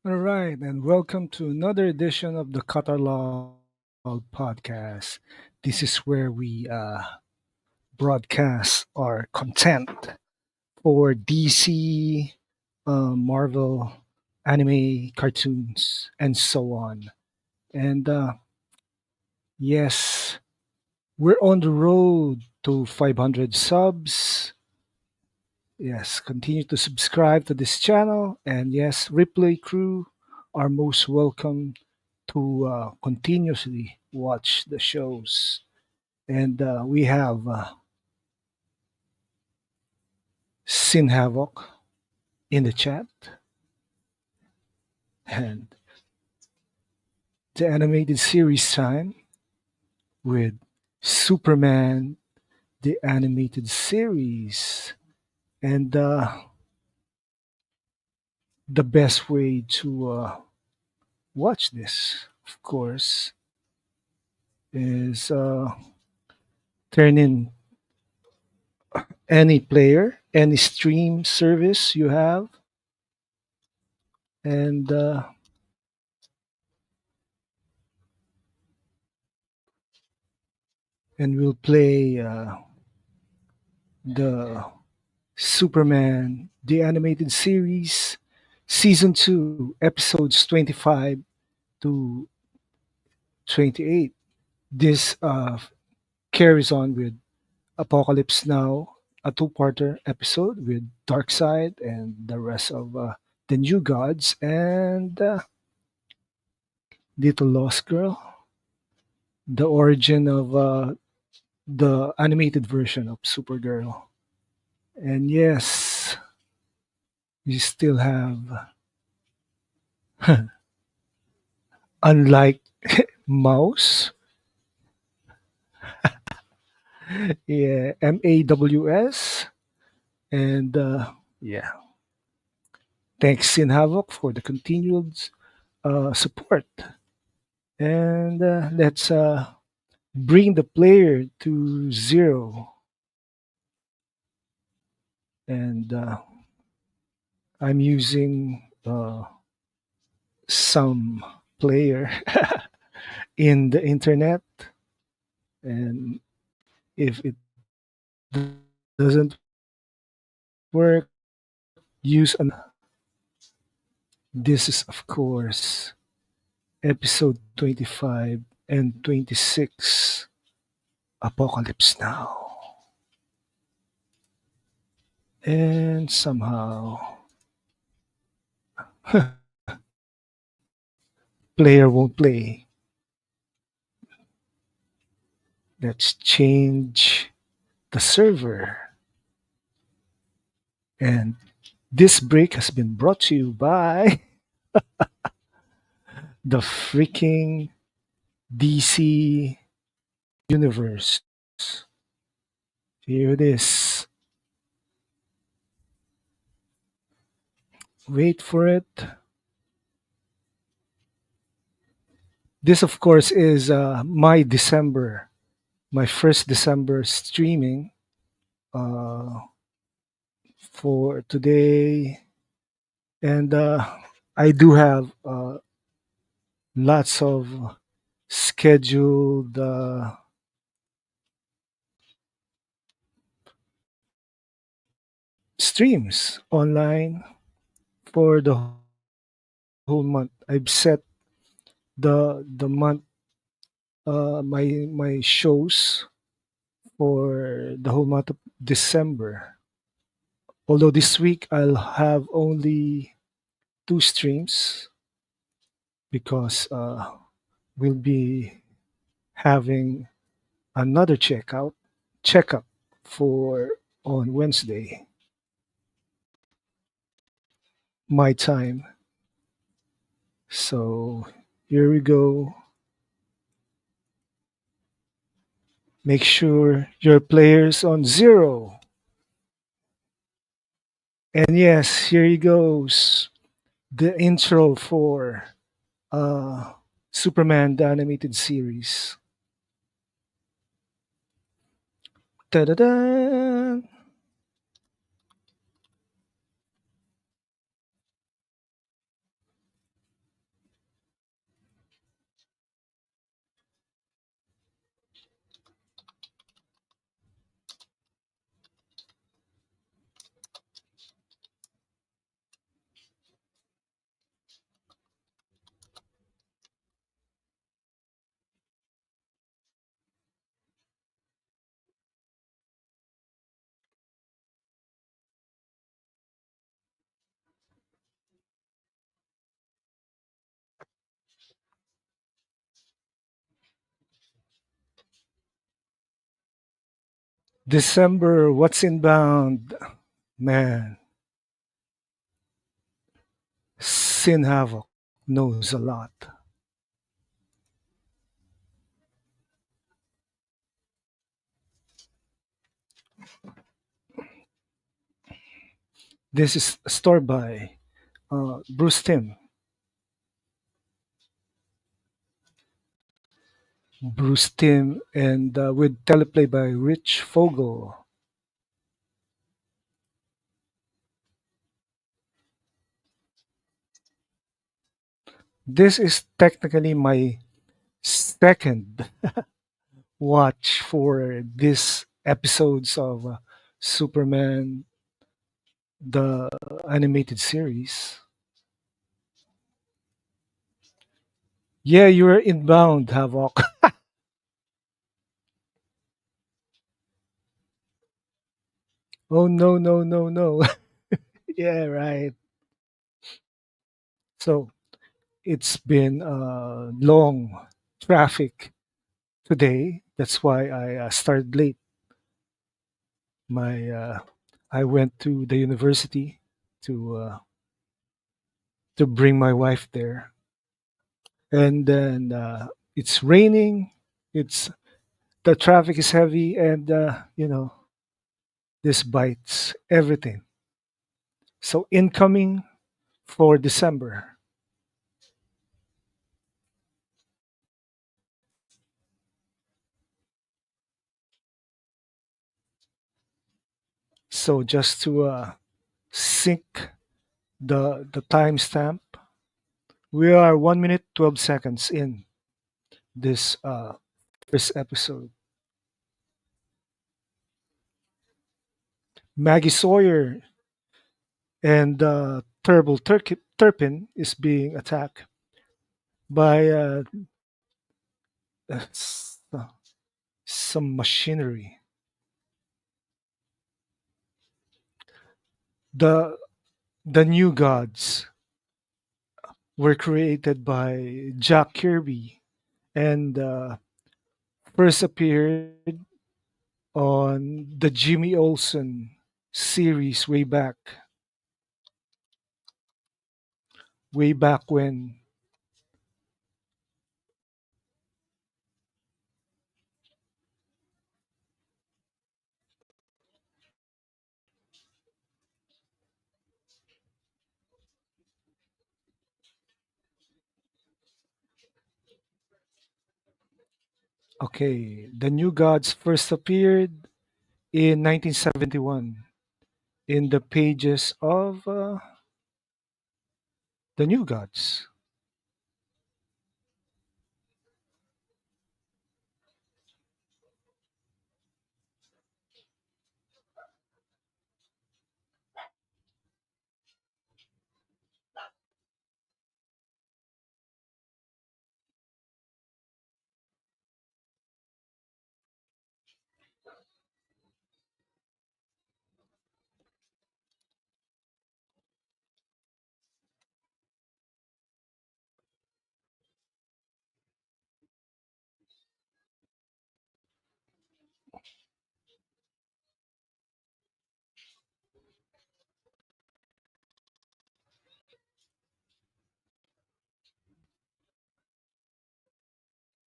All right, and welcome to another edition of the Catalog podcast. This is where we broadcast our content for DC, Marvel, anime, cartoons, and so on. And yes, we're on the road to 500 subs. Yes, continue to subscribe to this channel. And yes, replay crew are most welcome to continuously watch the shows. And we have Sin Havoc in the chat and the animated series time with Superman, the animated series. And the best way to watch this, of course, is turn in any player, any stream service you have, and we'll play the Superman, the animated series, season 2, episodes 25 to 28. This carries on with Apocalypse Now, a two-parter episode with Darkseid and the rest of the New Gods and Little Lost Girl, the origin of the animated version of Supergirl. And yes, we still have, unlike Mouse, yeah, MAWS, and yeah, thanks Sin Havoc for the continued support. And let's bring the player to zero. And I'm using some player in the internet, and if it doesn't work, use an. This is, of course, episode 25 and 26, Apocalypse Now. And somehow, player won't play. Let's change the server. And this break has been brought to you by the freaking DC universe. Here it is. Wait for it. This, of course, is my first December streaming uh, for today. And I do have lots of scheduled streams online for the whole month. I've set the month my shows for the whole month of December. Although this week I'll have only two streams because we'll be having another checkup for on Wednesday, my time. So here we go. Make sure your players on zero. And yes, here he goes. The intro for uh, Superman the animated series. Ta-da-da! December, what's inbound? Man, Sin Havoc knows a lot. This is a story by Bruce Timm. Bruce Timm and with teleplay by Rich Fogel. This is technically my second watch for this episodes of Superman, the animated series. Yeah, you're inbound, Havoc. Oh no, no, no, no. Yeah, right. So it's been long traffic today. That's why I started late. My I went to the university to bring my wife there, and then it's raining. It's the traffic is heavy, and this bites everything. So incoming for December. So just to sync the timestamp, we are 1 minute 12 seconds in this first episode. Maggie Sawyer and Turpin is being attacked by s- some machinery. The the new gods were created by Jack Kirby and first appeared on the Jimmy Olsen series way back when. Okay, the new gods first appeared in 1971 in the pages of the new gods.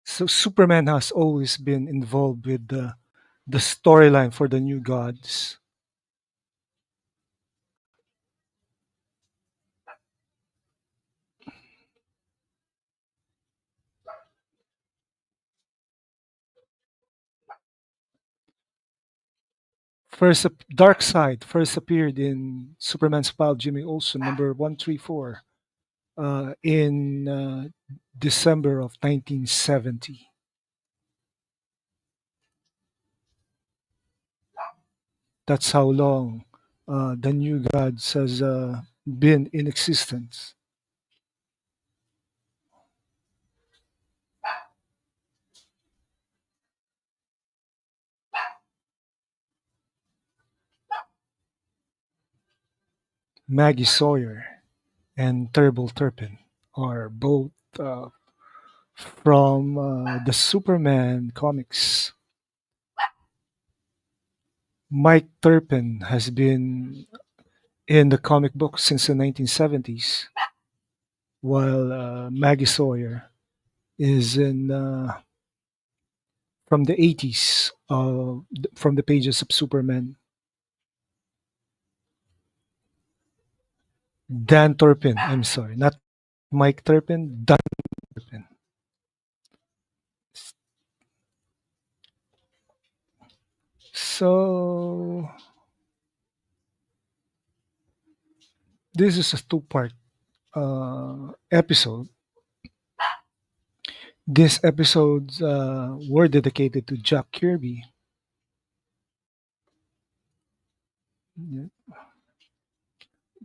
So Superman has always been involved with the storyline for the new gods. Darkseid first appeared in Superman's pal Jimmy Olsen number 134 in December of 1970. That's how long the new gods has been in existence. Maggie Sawyer and Terrible Turpin are both from the Superman comics. Mike Turpin has been in the comic book since the 1970s, while Maggie Sawyer is in from the 80s, from the pages of Superman. Dan Turpin, I'm sorry, not Mike Turpin, Dan Turpin. So this is a two-part episode. These episodes were dedicated to Jack Kirby,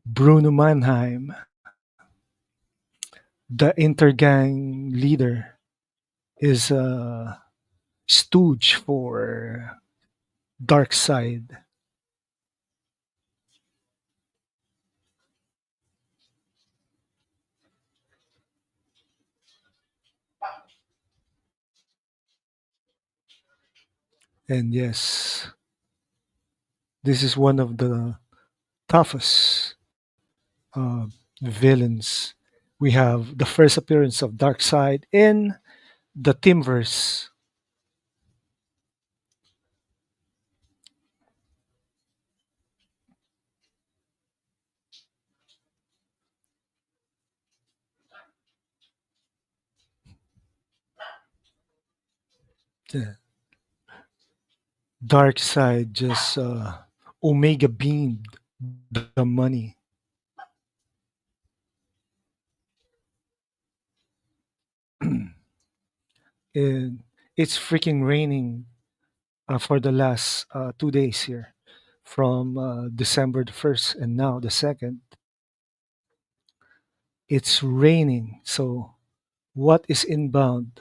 Bruno Mannheim, the intergang leader, is a stooge for Darkseid. And yes, this is one of the toughest uh, villains. We have the first appearance of Darkseid in the Timverse. The Darkseid just Omega beamed the money. And it's freaking raining for the last 2 days here, from December the 1st and now the 2nd. It's raining. So, what is inbound?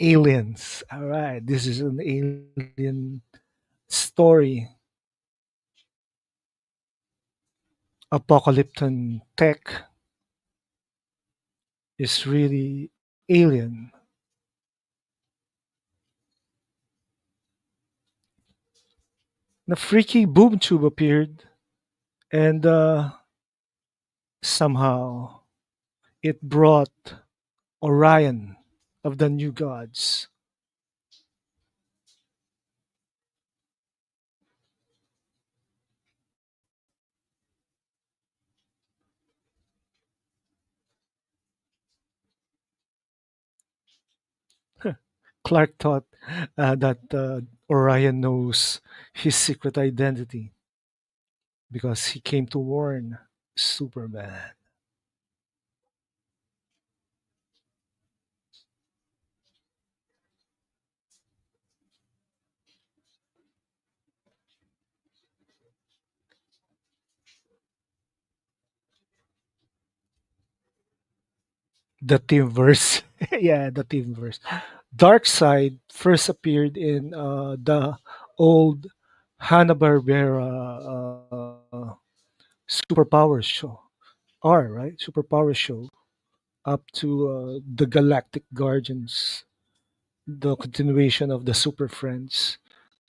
Aliens. All right. This is an alien story. Apocalypton tech is really alien. The freaky boom tube appeared, and somehow it brought Orion of the new gods. Clark thought that Orion knows his secret identity because he came to warn Superman. The Teamverse. Yeah, the Teamverse. Darkseid first appeared in the old Hanna-Barbera Superpower show. Right? Superpower show up to the Galactic Guardians, the continuation of the Super Friends.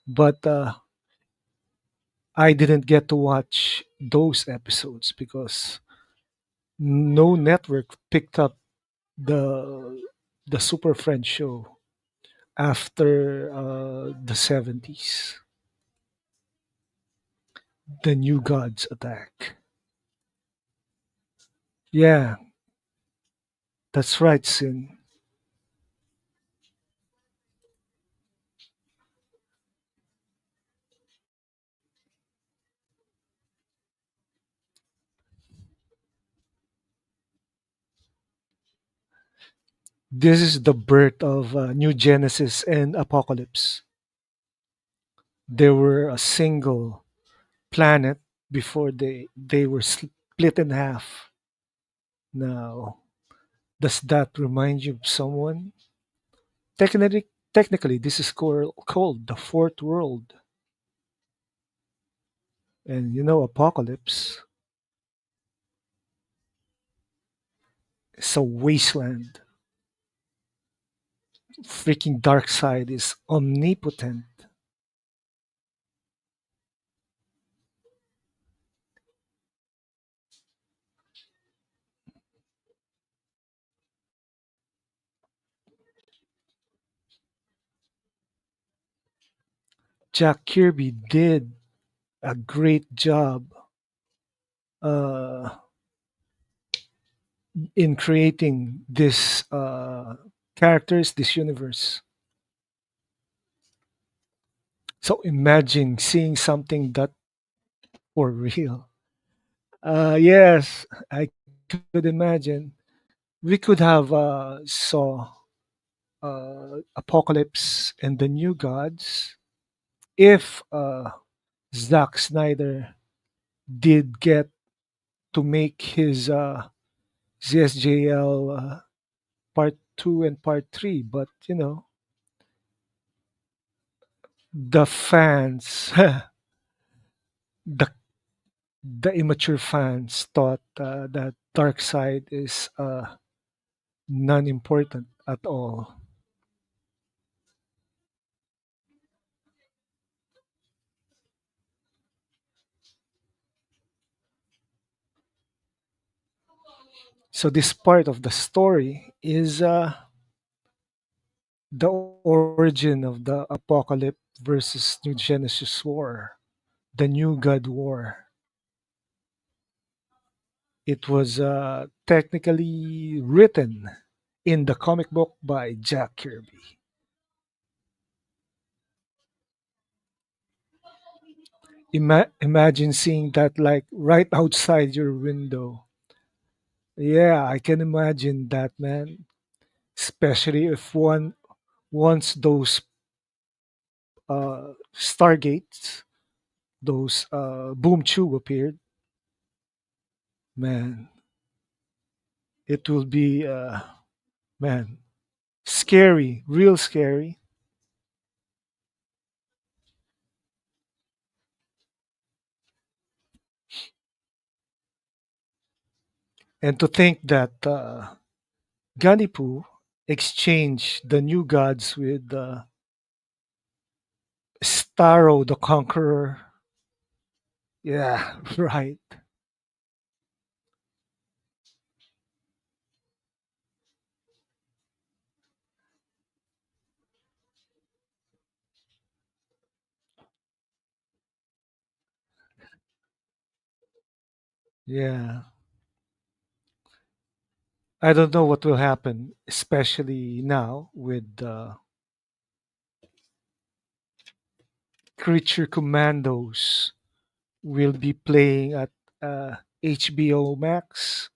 But I didn't get to watch those episodes because no network picked up the Super Friends show after the 70s. The New Gods attack. Yeah, that's right, Sin. This is the birth of New Genesis and Apokolips. They were a single planet before they were split in half. Now, does that remind you of someone? Technically, this is called the fourth world. And you know, Apocalypse, So Wasteland, freaking Darkseid is omnipotent. Jack Kirby did a great job uh, in creating this characters, this universe. So imagine seeing something that for real. Yes, I could imagine. We could have saw Apocalypse and the New Gods if Zack Snyder did get to make his ZSJL part 2 and part 3, but the fans, the the immature fans thought that Darkseid is non-important at all. So this part of the story is the origin of the Apocalypse versus New Genesis War, the New God War. It was technically written in the comic book by Jack Kirby. Imagine seeing that like right outside your window. Yeah, I can imagine that, man. Especially if one once those stargates, those boom tube appeared, man, it will be man scary, real scary. And to think that Ganipu exchanged the new gods with Starro the Conqueror. Yeah, right. Yeah. I don't know what will happen, especially now with Creature Commandos will be playing at HBO Max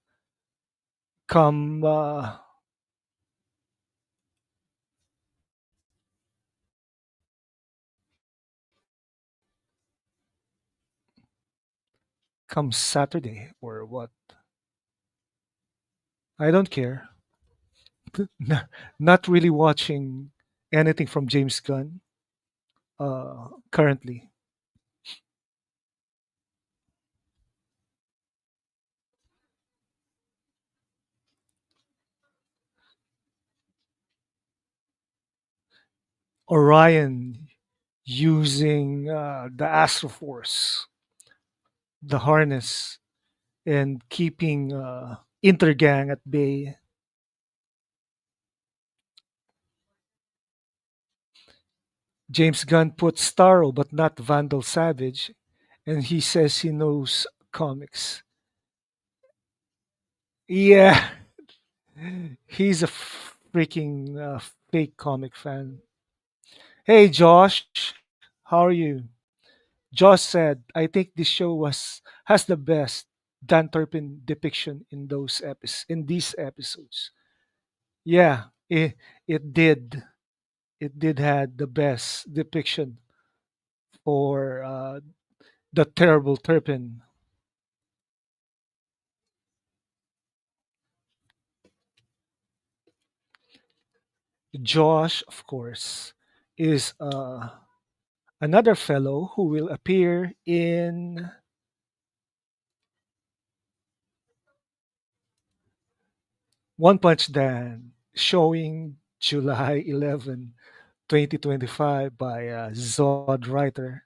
come come Saturday or what. I don't care. Not really watching anything from James Gunn currently. Orion using the Astroforce, the harness, and keeping Intergang at bay. James Gunn put Starro but not Vandal Savage, and he says he knows comics. Yeah, he's a freaking fake comic fan. Hey, Josh, how are you? Josh said, "I think this show was has the best Dan Turpin depiction in these episodes." Yeah, it did. It did had the best depiction for the terrible Turpin. Josh, of course, is another fellow who will appear in One Punch Dan, showing July 11, 2025 by Zod Writer.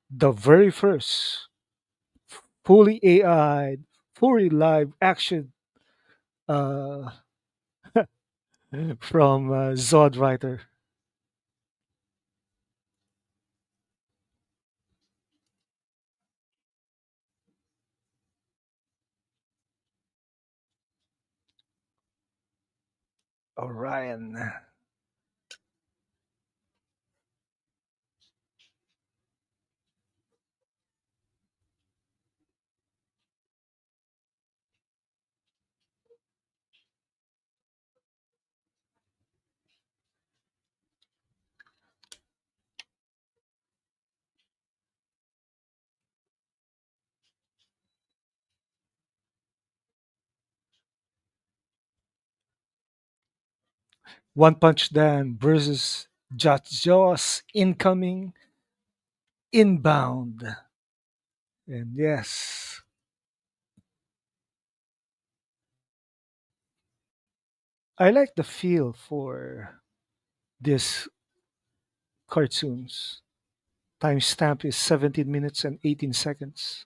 The very first fully AI, fully live action uh, from Zod Writer. Orion. One Punch Dan versus Just Jaws incoming inbound. And yes, I like the feel for these cartoons. Timestamp is 17 minutes and 18 seconds.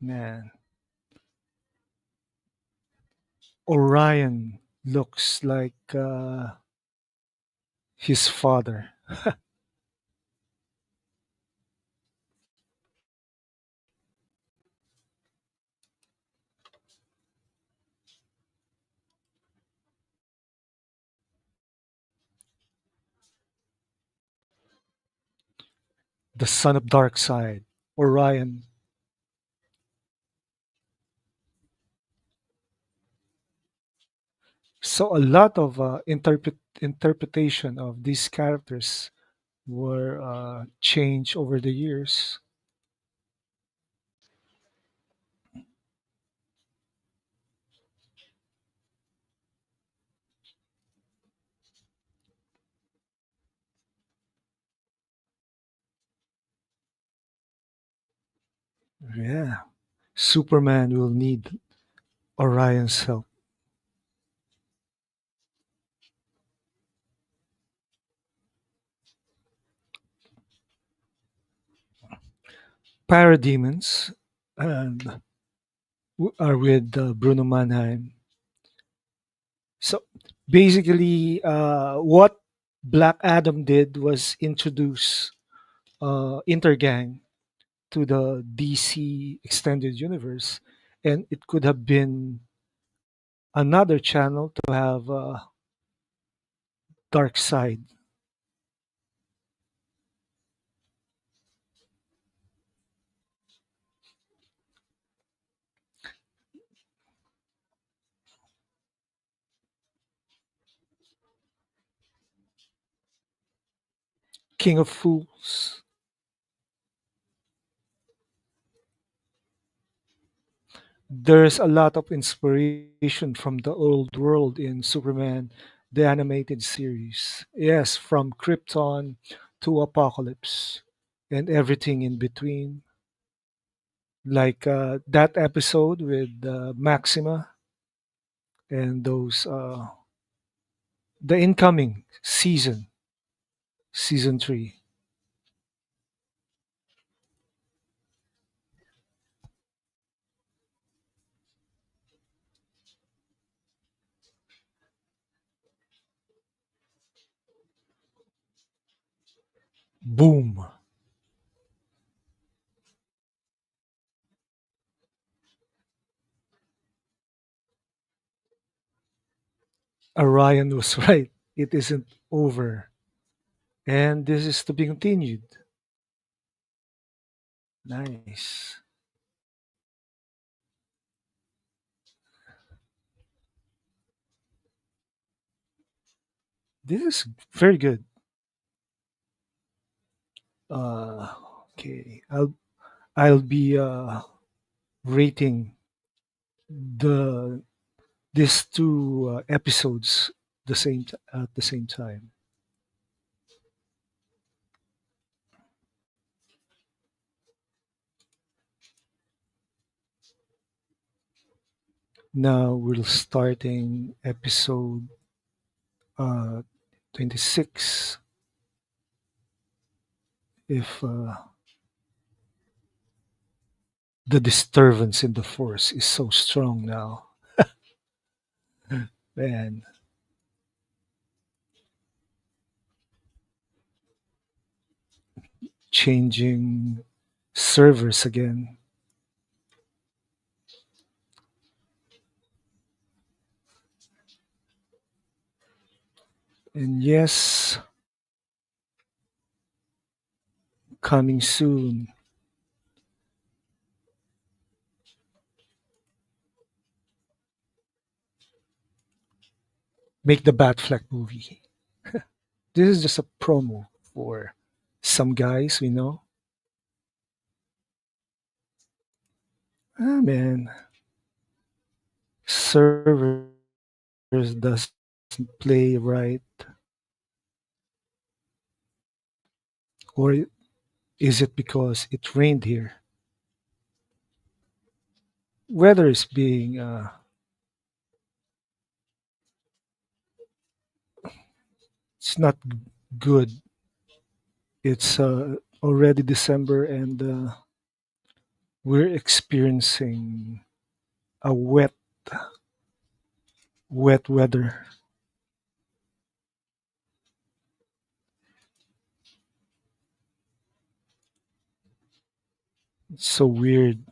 Man, Orion looks like his father. The son of Darkseid, Orion. So a lot of interpretation of these characters were changed over the years. Yeah, Superman will need Orion's help. Parademons and are with Bruno Mannheim. So basically, what Black Adam did was introduce Intergang to the DC extended universe, and it could have been another channel to have Darkseid, King of Fools. There's a lot of inspiration from the old world in Superman, the animated series. Yes, from Krypton to Apokolips and everything in between. Like that episode with Maxima and those, the incoming season 3. Boom. Orion was right. It isn't over. And this is to be continued. Nice. This is very good. Uh, okay. I'll be rating the these two episodes at the same time. Now we're starting episode uh, 26. If the disturbance in the force is so strong now, and changing servers again. And yes, coming soon. Make the Batfleck movie. This is just a promo for some guys we know. Ah man, servers doesn't play right, or is it because it rained here? Weather is being it's not good. It's already December and we're experiencing a wet weather. It's so weird.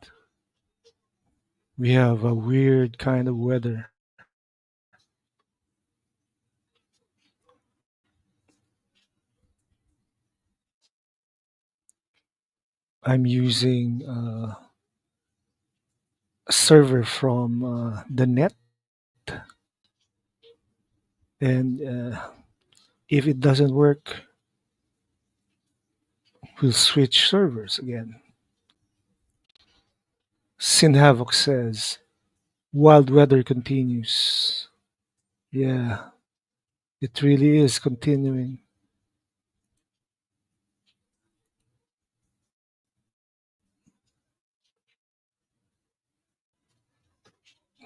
We have a weird kind of weather. I'm using a server from the net, and if it doesn't work, we'll switch servers again. Sin Havoc says, wild weather continues. Yeah, it really is continuing.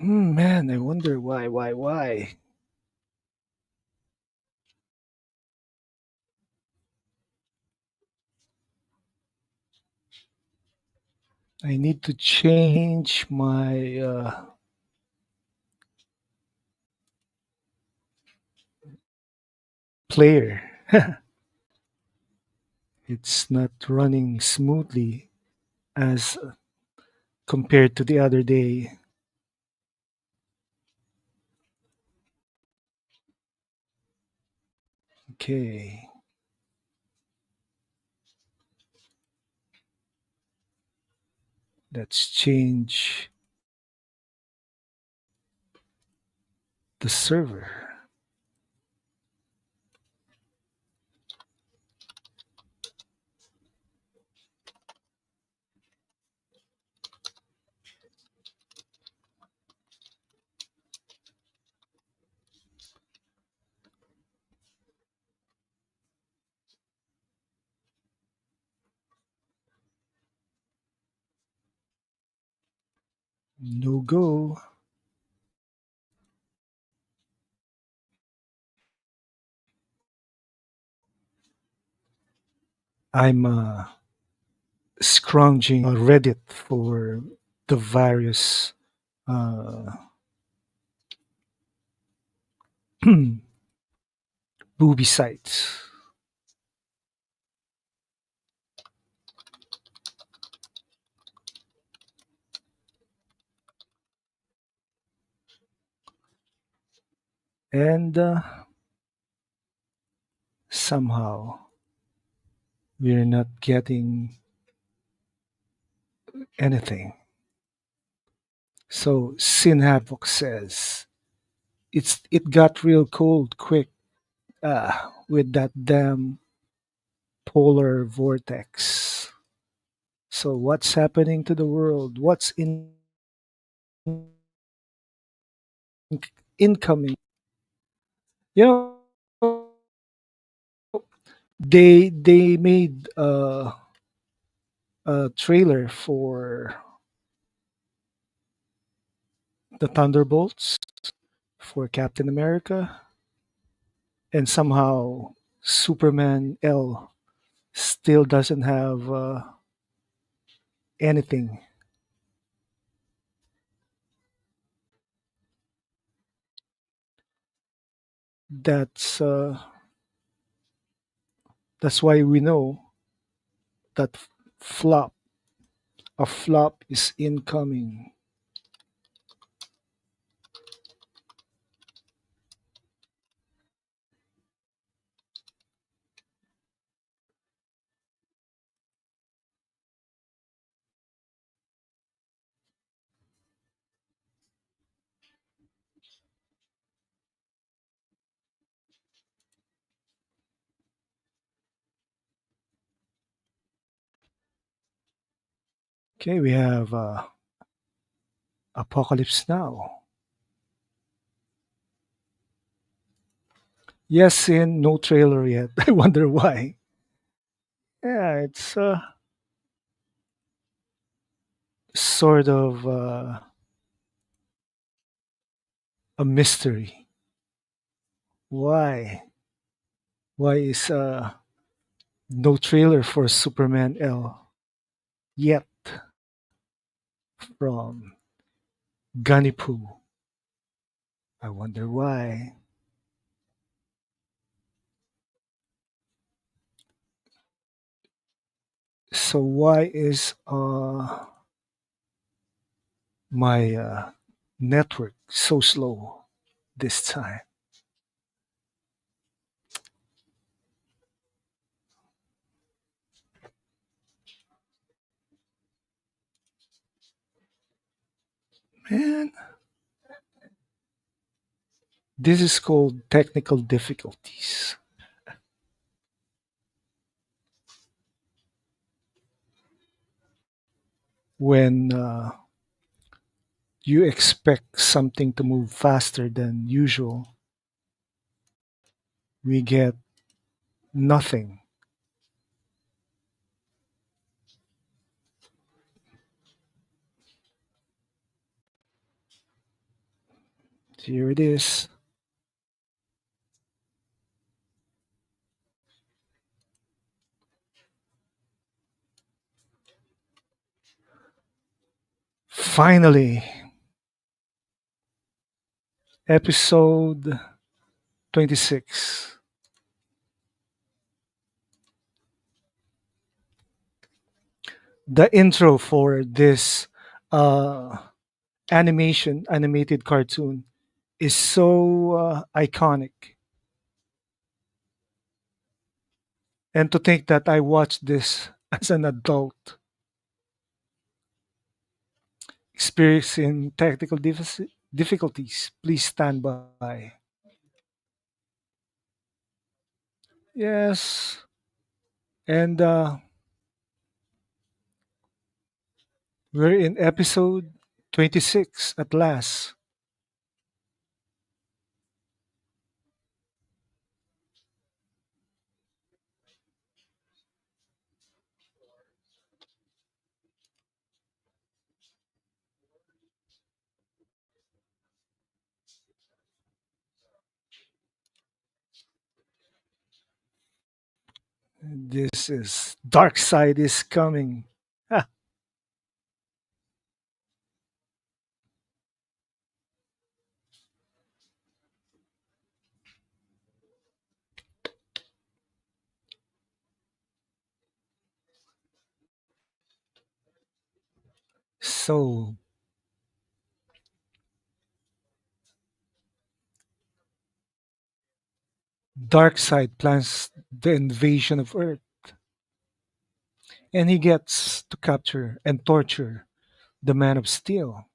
Man, I wonder why. I need to change my player. It's not running smoothly as compared to the other day. Okay, let's change the server. No go. I'm scrounging Reddit for the various uh, booby sites. And somehow we're not getting anything. So Sin Havoc says it got real cold quick with that damn polar vortex. So what's happening to the world? What's in incoming. You know, they made a trailer for the Thunderbolts for Captain America, and somehow Superman L still doesn't have anything. That's uh, that's why we know that flop a flop is incoming. Okay, we have Apocalypse Now. Yes, in no trailer yet. I wonder why. Yeah, it's sort of a mystery. Why? Why is no trailer for Superman L yet from Gunny Poo? I wonder why. So why is my network so slow this time? Man, this is called technical difficulties. When you expect something to move faster than usual, we get nothing. Here it is. Finally, episode 26. The intro for this uh, animated cartoon is so iconic. And to think that I watched this as an adult, experiencing technical difficulties, please stand by. Yes, and we're in episode 26 at last. This is Darkseid is coming. Ah, so Darkseid plans the invasion of Earth, and he gets to capture and torture the Man of Steel.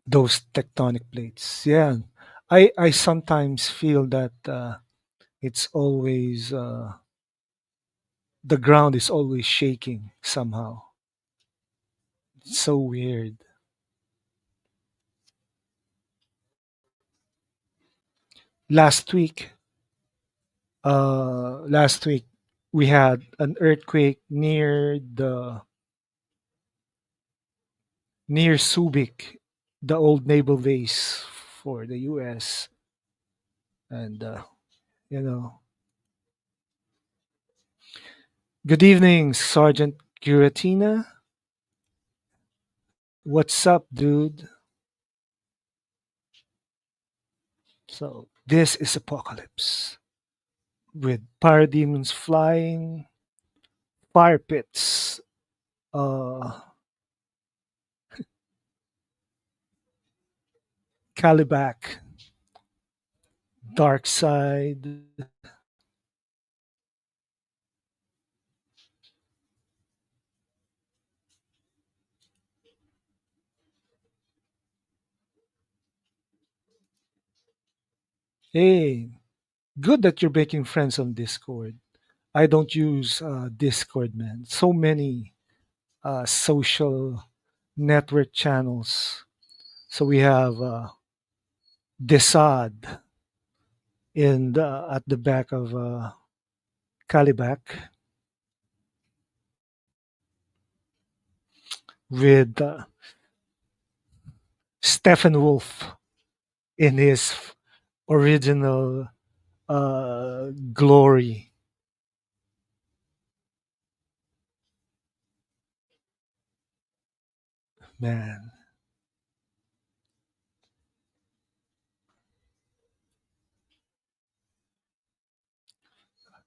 Those tectonic plates. Yeah, I sometimes feel that it's always the ground is always shaking somehow. It's so weird. Last week, last week we had an earthquake near Subic, the old naval base for the U.S. And you know, good evening, Sergeant Giratina. What's up, dude? So this is Apocalypse with parademons flying, fire pits, uh, Calibac, Darkseid. Hey, good that you're making friends on Discord. I don't use Discord, man. So many social network channels. So we have Desad at the back of Calibac with Steppenwolf in his original glory. Man,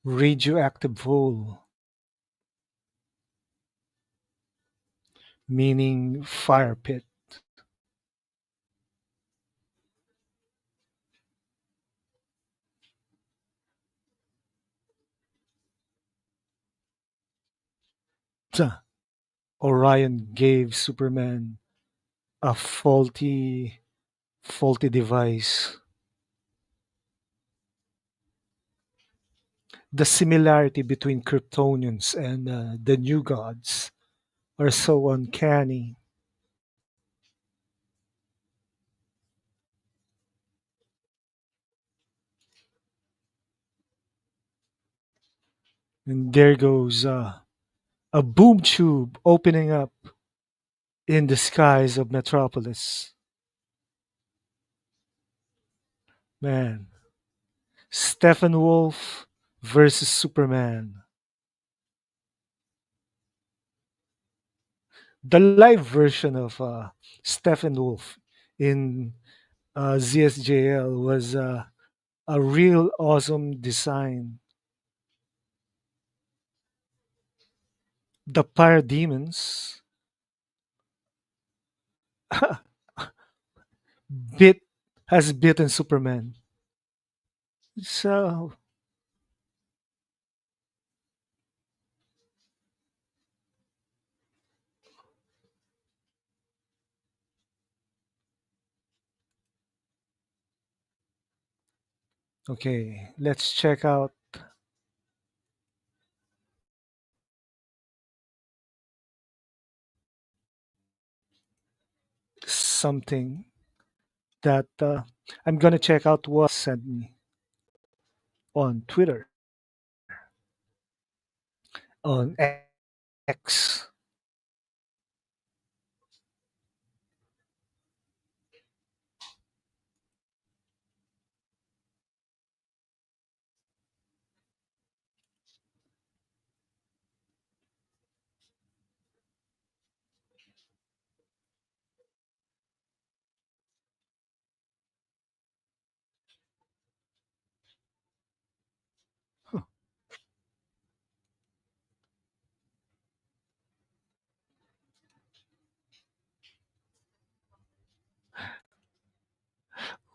radioactive hole, meaning fire pit. Tuh. Orion gave Superman a faulty device. The similarity between Kryptonians and the new gods are so uncanny. And there goes a boom tube opening up in the skies of Metropolis. Man, Steppenwolf versus Superman. The live version of Steppenwolf in ZSJL was a real awesome design. The parademons bit has bitten Superman. So okay, let's check out something that I'm gonna check out what sent me on Twitter, on X.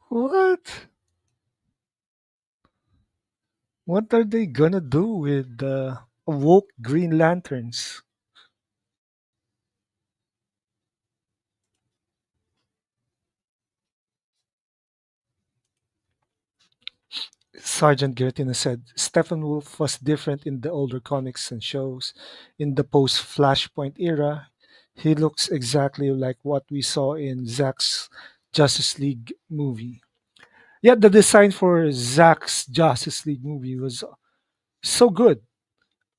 What? What are they gonna do with the woke Green Lanterns? Sergeant Giratina said Steppenwolf was different in the older comics and shows. In the post Flashpoint era, he looks exactly like what we saw in Zack's Justice League movie. Yet the design for Zack's Justice League movie was so good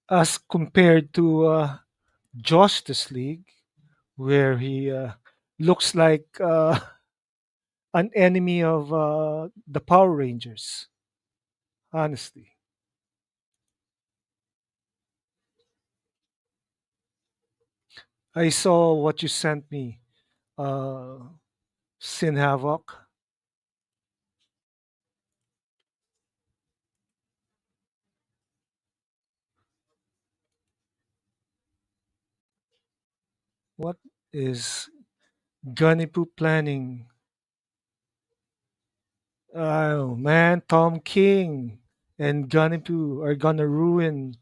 as compared to Justice League, where he looks like an enemy of the Power Rangers. Honestly, I saw what you sent me. Sin Havoc. What is Gunny Poo planning? Oh man, Tom King and Gunny Poo are gonna ruin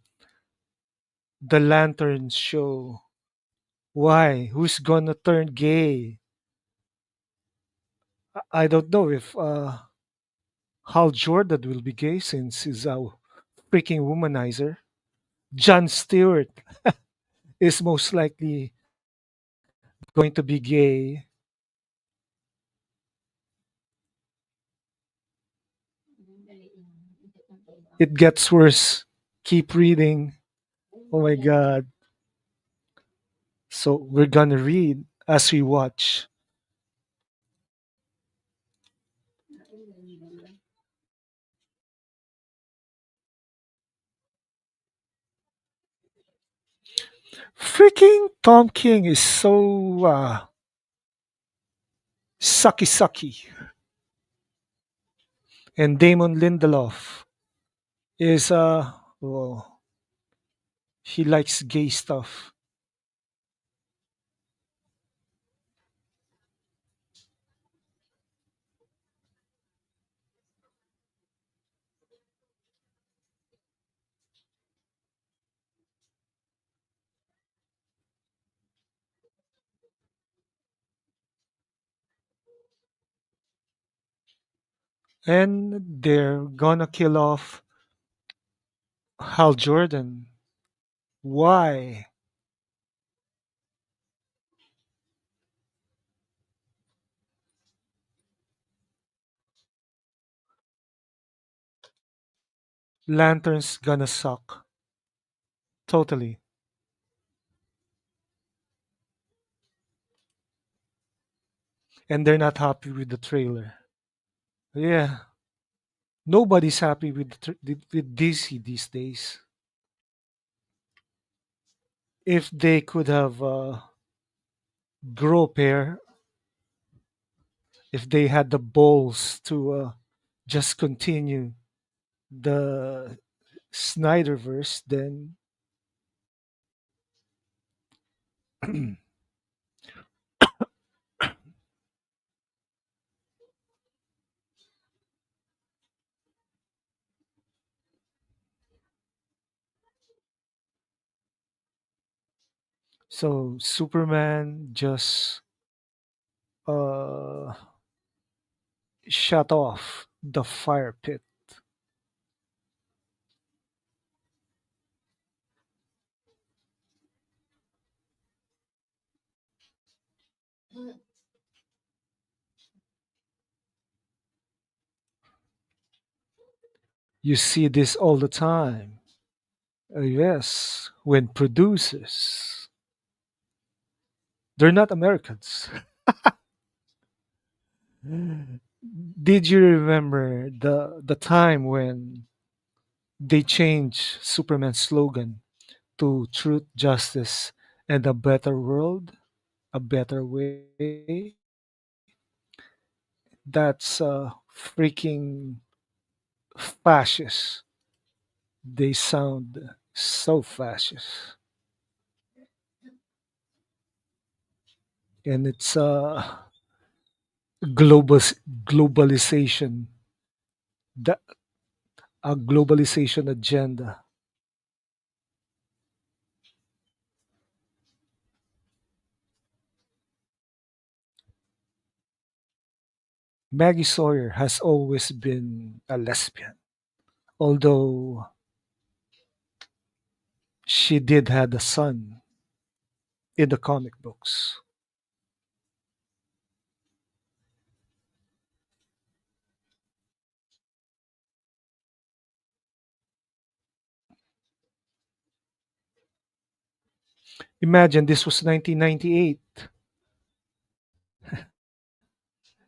the Lantern show. Why? Who's gonna turn gay? I don't know if Hal Jordan will be gay since he's a freaking womanizer. John Stewart is most likely going to be gay. It gets worse. Keep reading. Oh my god. So we're gonna read as we watch. Freaking Tom King is so sucky, and Damon Lindelof is well, he likes gay stuff. And they're gonna kill off Hal Jordan. Why? Lantern's gonna suck. Totally. And they're not happy with the trailer. Yeah. Nobody's happy with with DC these days. If they could have grow pair, if they had the balls to just continue the Snyderverse, then so Superman just uh, shut off the fire pit. You see this all the time. Yes, when producers, they're not Americans. Did you remember the time when they changed Superman's slogan to truth, justice, and a better world, a better way? That's freaking fascist. They sound so fascist. And it's global globalization, that a globalization agenda. Maggie Sawyer has always been a lesbian. although she did had a son in the comic books. Imagine this was 1998,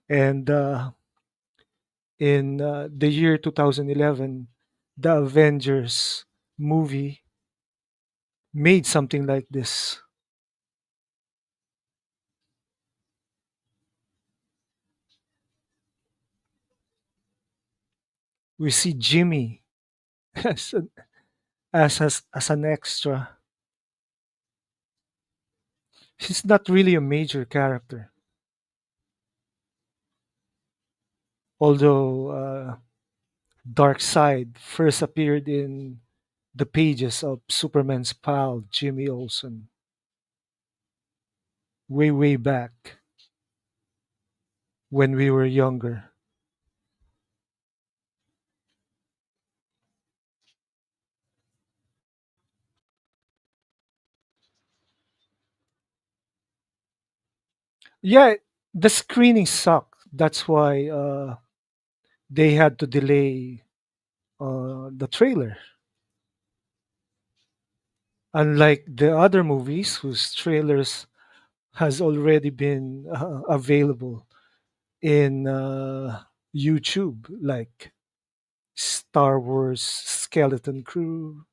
and in the year 2011, the Avengers movie made something like this. We see Jimmy as as an extra. He's not really a major character, although Darkseid first appeared in the pages of Superman's pal Jimmy Olsen way back when we were younger. Yeah, the screening sucked. That's why they had to delay the trailer. Unlike the other movies whose trailers has already been available in YouTube, like Star Wars Skeleton Crew,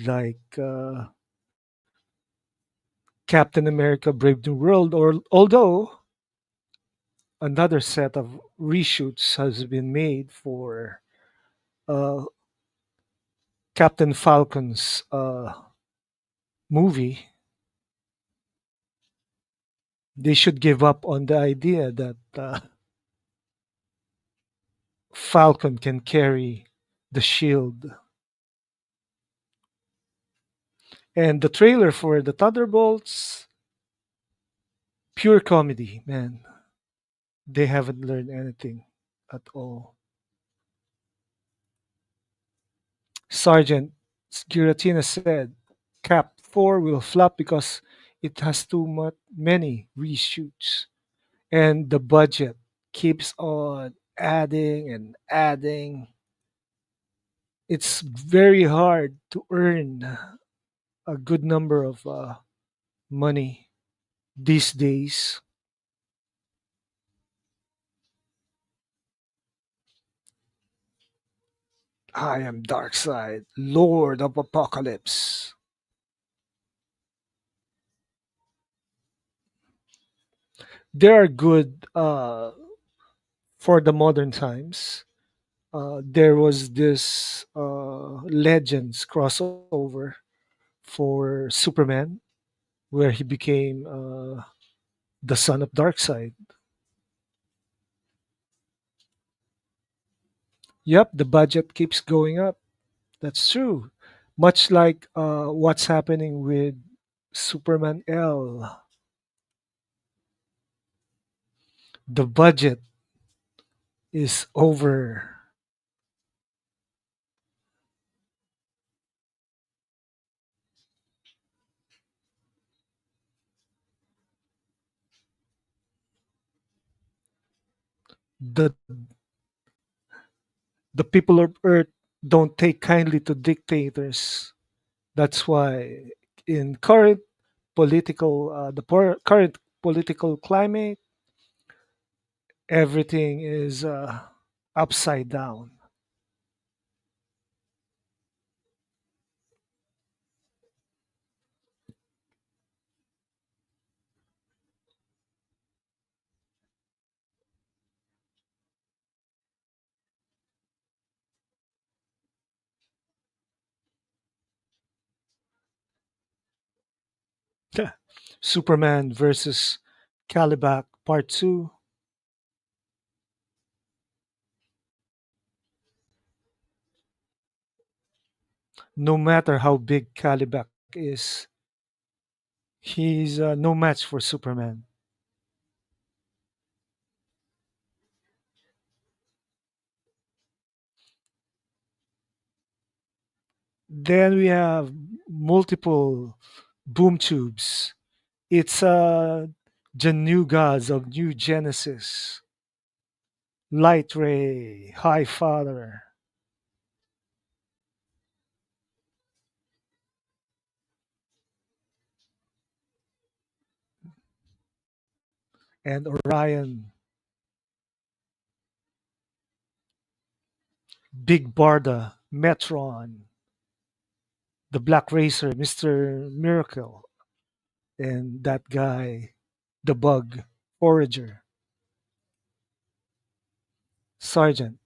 like Captain America Brave New World, or although another set of reshoots has been made for uh, Captain Falcon's movie, they should give up on the idea that Falcon can carry the shield. And the trailer for the Thunderbolts, pure comedy, man. They haven't learned anything at all. Sergeant Giratina said Cap 4 will flop because it has too many reshoots, and the budget keeps on adding and adding. It's very hard to earn a good number of money these days. I am Darkseid, Lord of Apokolips. They are good for the modern times. There was this Legends crossover for Superman, where he became the son of Darkseid. Yep, the budget keeps going up. That's true. Much like what's happening with Superman L. The budget is over. The the people of Earth don't take kindly to dictators. That's why in current political climate, everything is upside down. Superman versus Caliban Part 2. No matter how big Caliban is, he's no match for Superman. Then we have multiple boom tubes. It's the new gods of New Genesis. Light Ray, High Father, and Orion, Big Barda, Metron, the Black Racer, Mr. Miracle, and that guy, the Bug, Forager, Sergeant.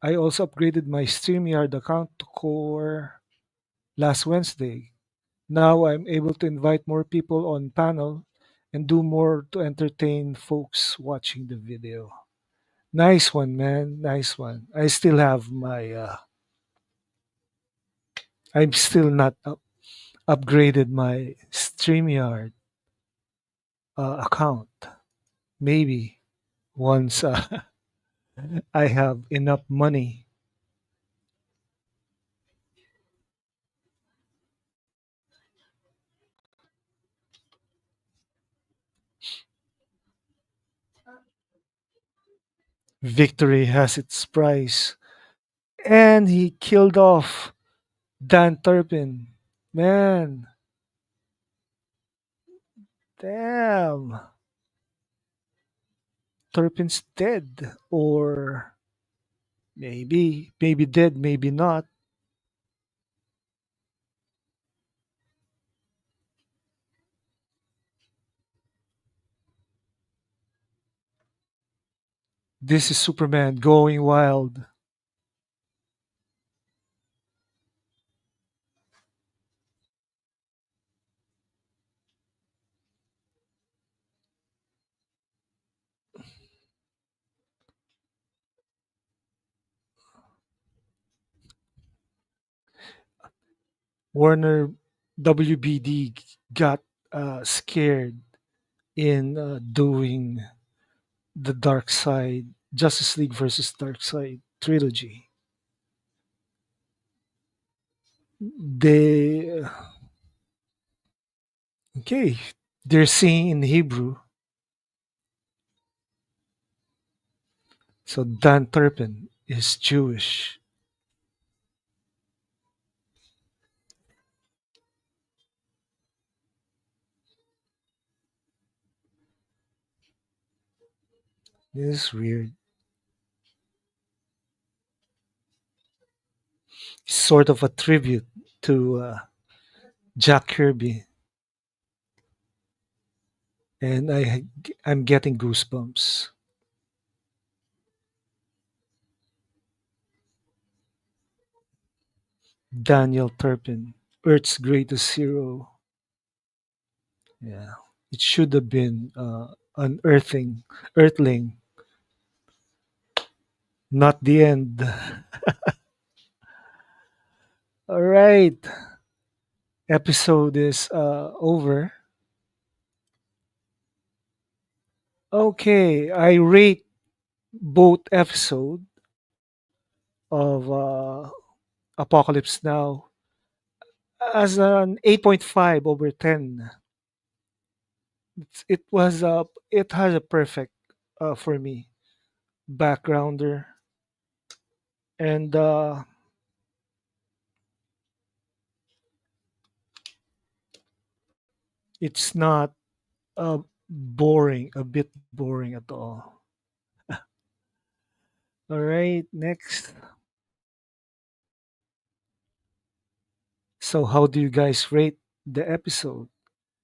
I also upgraded my StreamYard account to Core last Wednesday. Now I'm able to invite more people on panel and do more to entertain folks watching the video. Nice one, man. Nice one. I still have my I'm still not upgraded my StreamYard account. Maybe once I have enough money. Victory has its price. And he killed off Dan Turpin. Man, damn. Turpin's dead. Or maybe dead, maybe not. This is Superman going wild. Warner WBD got scared in doing the Dark Side Justice League versus Dark Side trilogy. They okay, they're saying in Hebrew. So Dan Turpin is Jewish. This is weird. Sort of a tribute to Jack Kirby, and I'm getting goosebumps. Daniel Turpin, Earth's greatest hero. Yeah, it should have been an Earthling, not the end. All right, episode is over. Okay, I rate both episode of Apocalypse Now as an 8.5 over 10. It has a perfect for me backgrounder, and it's not a bit boring at all. All right, next. So, how do you guys rate the episode?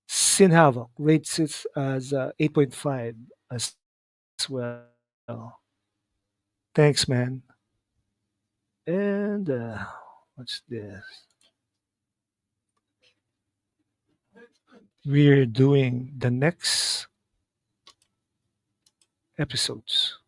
Sin Havoc rates it as 8.5 as well. Thanks, man. And what's this? We're doing the next episodes.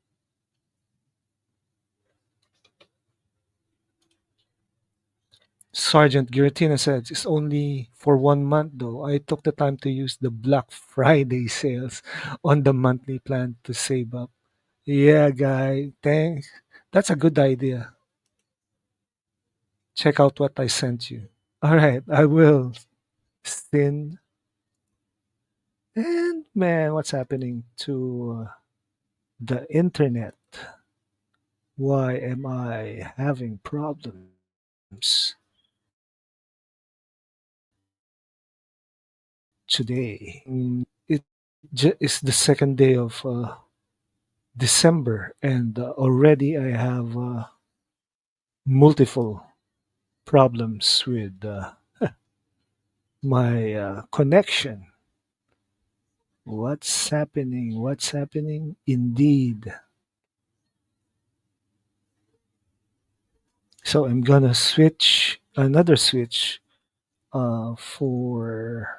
Sergeant Giratina says it's only for 1 month though. I took the time to use the Black Friday sales on the monthly plan to save up. Yeah, guy. Thanks. That's a good idea. Check out what I sent you. All right, I will. Sin. And man, what's happening to the internet? Why am I having problems today? It's the second day of December, and already I have multiple problems with my connection. What's happening? What's happening? Indeed. So I'm gonna switch another switch for.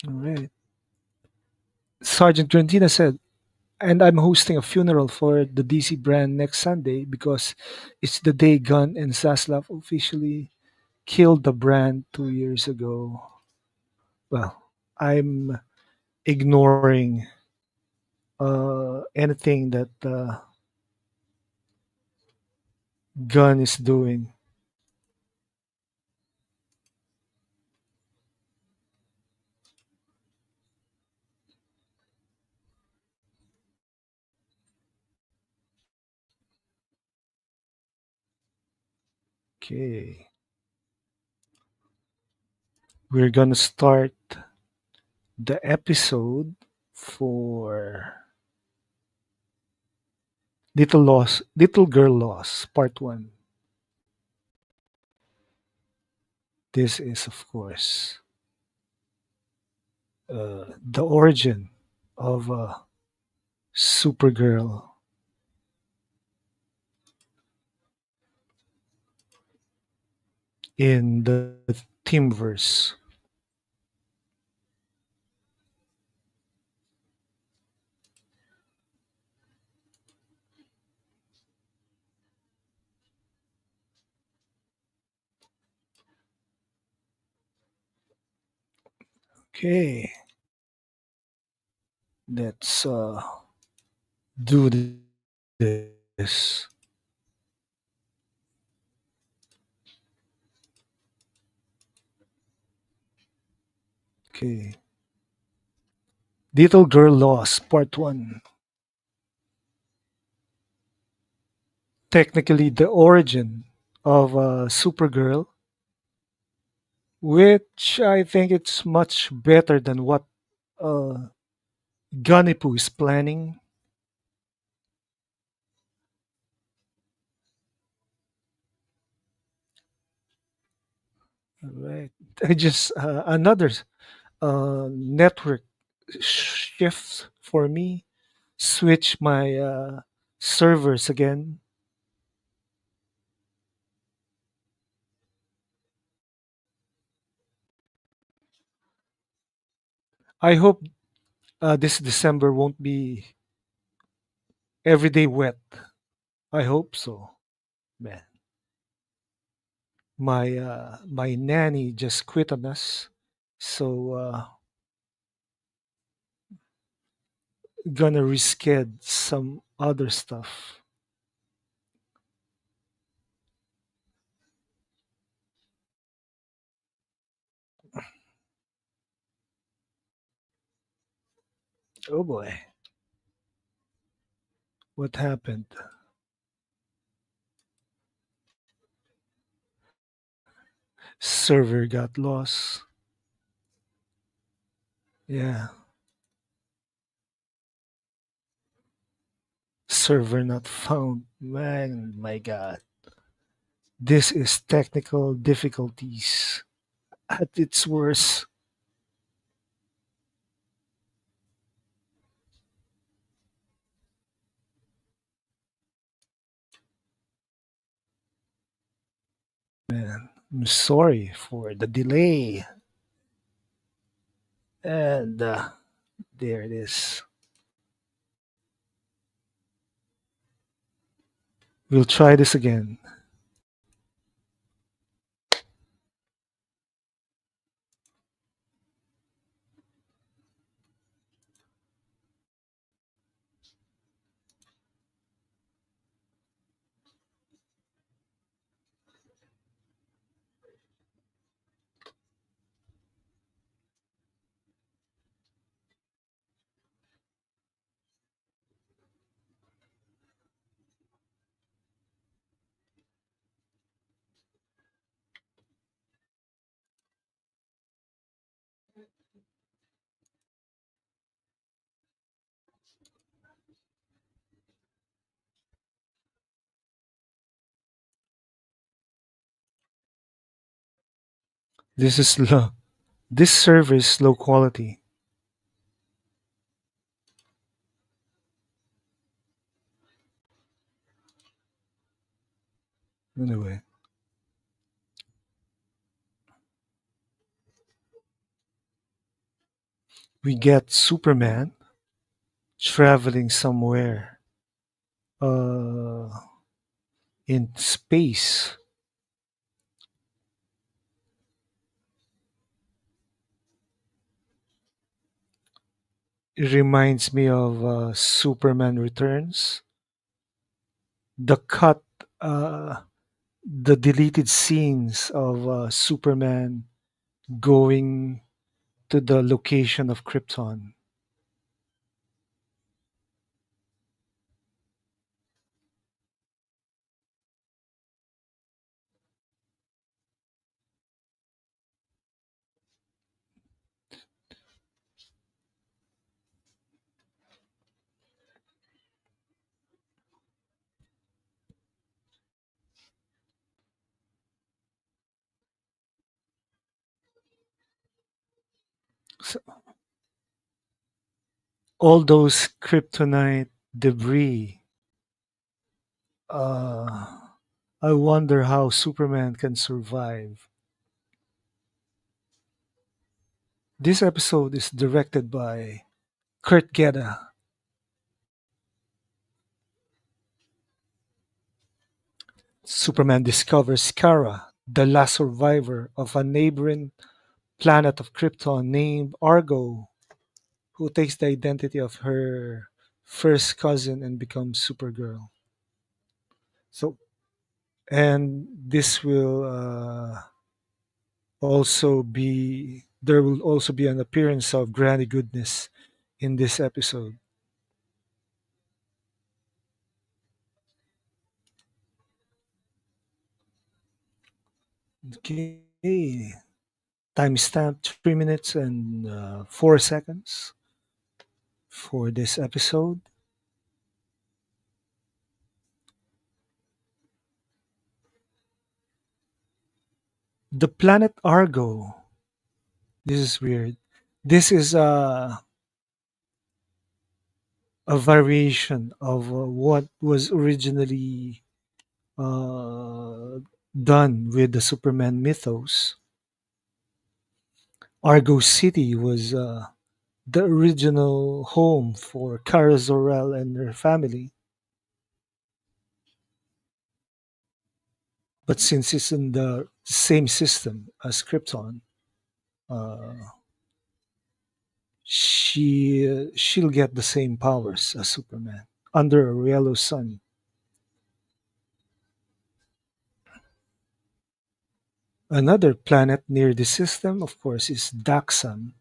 All right. Sergeant Trentina said, and I'm hosting a funeral for the DC brand next Sunday because it's the day Gunn and Zaslav officially killed the brand 2 years ago. Well, I'm ignoring anything that Gunn is doing. Okay, we're gonna start the episode for Little Girl Loss, Part One. This is, of course, the origin of Supergirl in the Teamverse. Okay, let's do this. Okay, Little Girl Loss, Part One. Technically, the origin of Supergirl, which I think it's much better than what uh, Ganipu is planning. Right. I just another network shift for me. Switch my servers again. I hope this December won't be everyday wet. I hope so, man. My nanny just quit on us, so gonna reschedule some other stuff. Oh boy, what happened? Server got lost. Yeah, server not found. Man, my God, this is technical difficulties at its worst. Man, I'm sorry for the delay. And there it is. We'll try this again. This is low. This server is low quality. Anyway, we get Superman traveling somewhere uh, in space. It reminds me of Superman Returns. The cut, uh, the deleted scenes of Superman going to the location of Krypton. So, all those kryptonite debris. Uh, I wonder how Superman can survive. This episode is directed by Kurt Gedda. Superman discovers Kara, the last survivor of a neighboring planet of Krypton named Argo, who takes the identity of her first cousin and becomes Supergirl. So, and this will also be there will also be an appearance of Granny Goodness in this episode. Okay, timestamp 3 minutes and 4 seconds for this episode. The planet Argo. This is weird. This is a variation of what was originally uh, done with the Superman mythos. Argo City was the original home for Kara Zor-El and her family, but since it's in the same system as Krypton, uh, she'll get the same powers as Superman under a yellow sun. Another planet near the system, of course, is Daxam.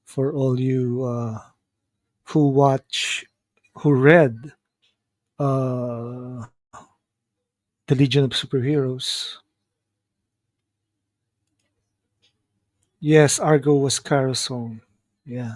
For all you who watch, who read uh, the Legion of Superheroes. Yes, Argo was Kara's home. Yeah.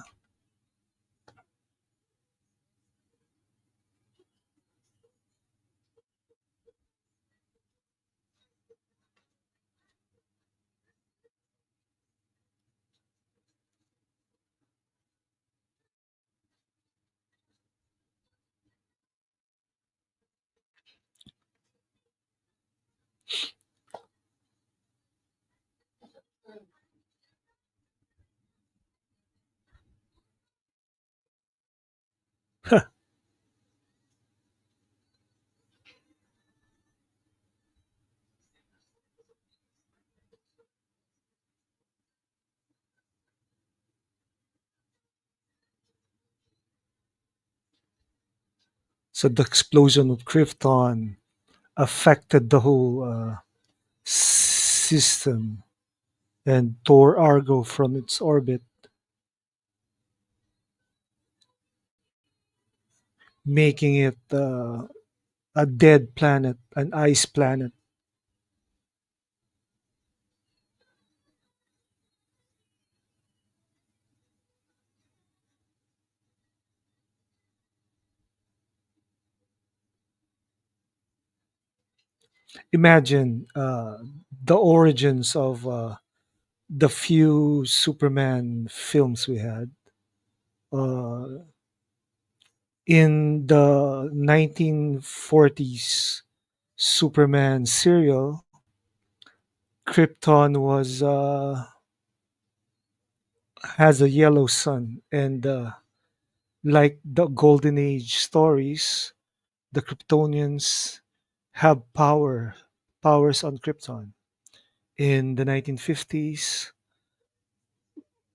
So the explosion of Krypton affected the whole system and tore Argo from its orbit, making it a dead planet, an ice planet. Imagine the origins of the few Superman films we had. Uh, in the 1940s Superman serial, Krypton was has a yellow sun, and like the Golden Age stories, the Kryptonians have powers on Krypton. In the 1950s,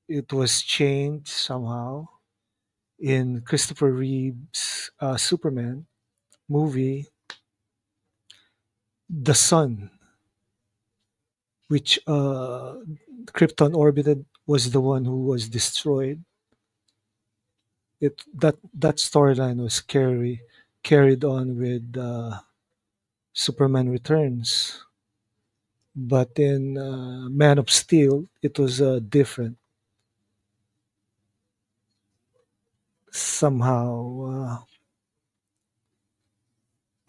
it was changed somehow in Christopher Reeve's Superman movie. The sun, which Krypton orbited, was the one who was destroyed. That storyline was carried on with Superman Returns, but in Man of Steel, it was different somehow.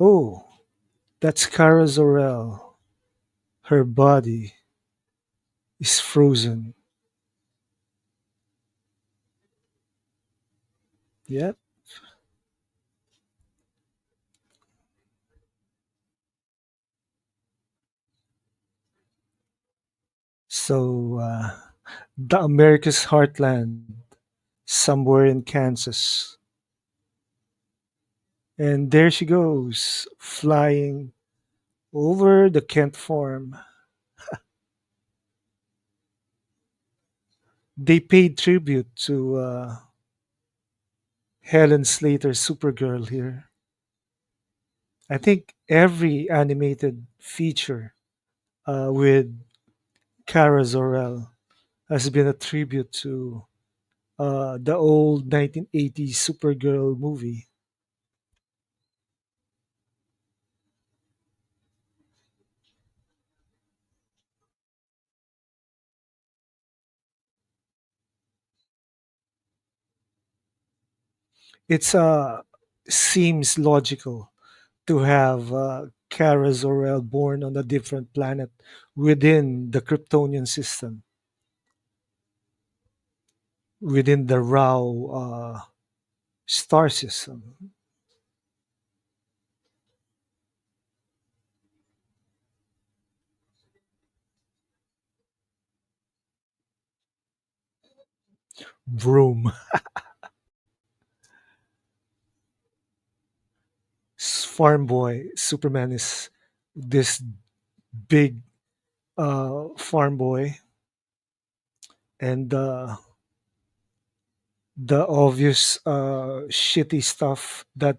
Oh, that's Kara Zor-El. Her body is frozen. Yep. So the America's heartland, somewhere in Kansas, and there she goes, flying over the Kent farm. They paid tribute to Helen Slater's Supergirl here. I think every animated feature with Kara Zor-El has been a tribute to the old 1980s Supergirl movie. It's seems logical to have Kara Zor-El born on a different planet within the Kryptonian system, within the Rao star system. Vroom. Farm boy Superman is this big farm boy, and the obvious shitty stuff that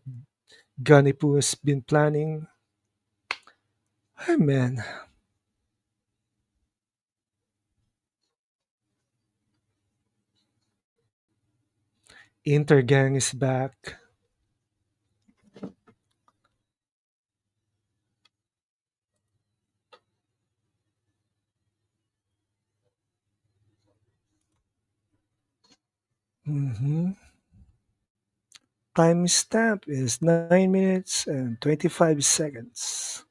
Ganipu has been planning. Hey man, Intergang is back. Hmm. Time stamp is 9 minutes and 25 seconds.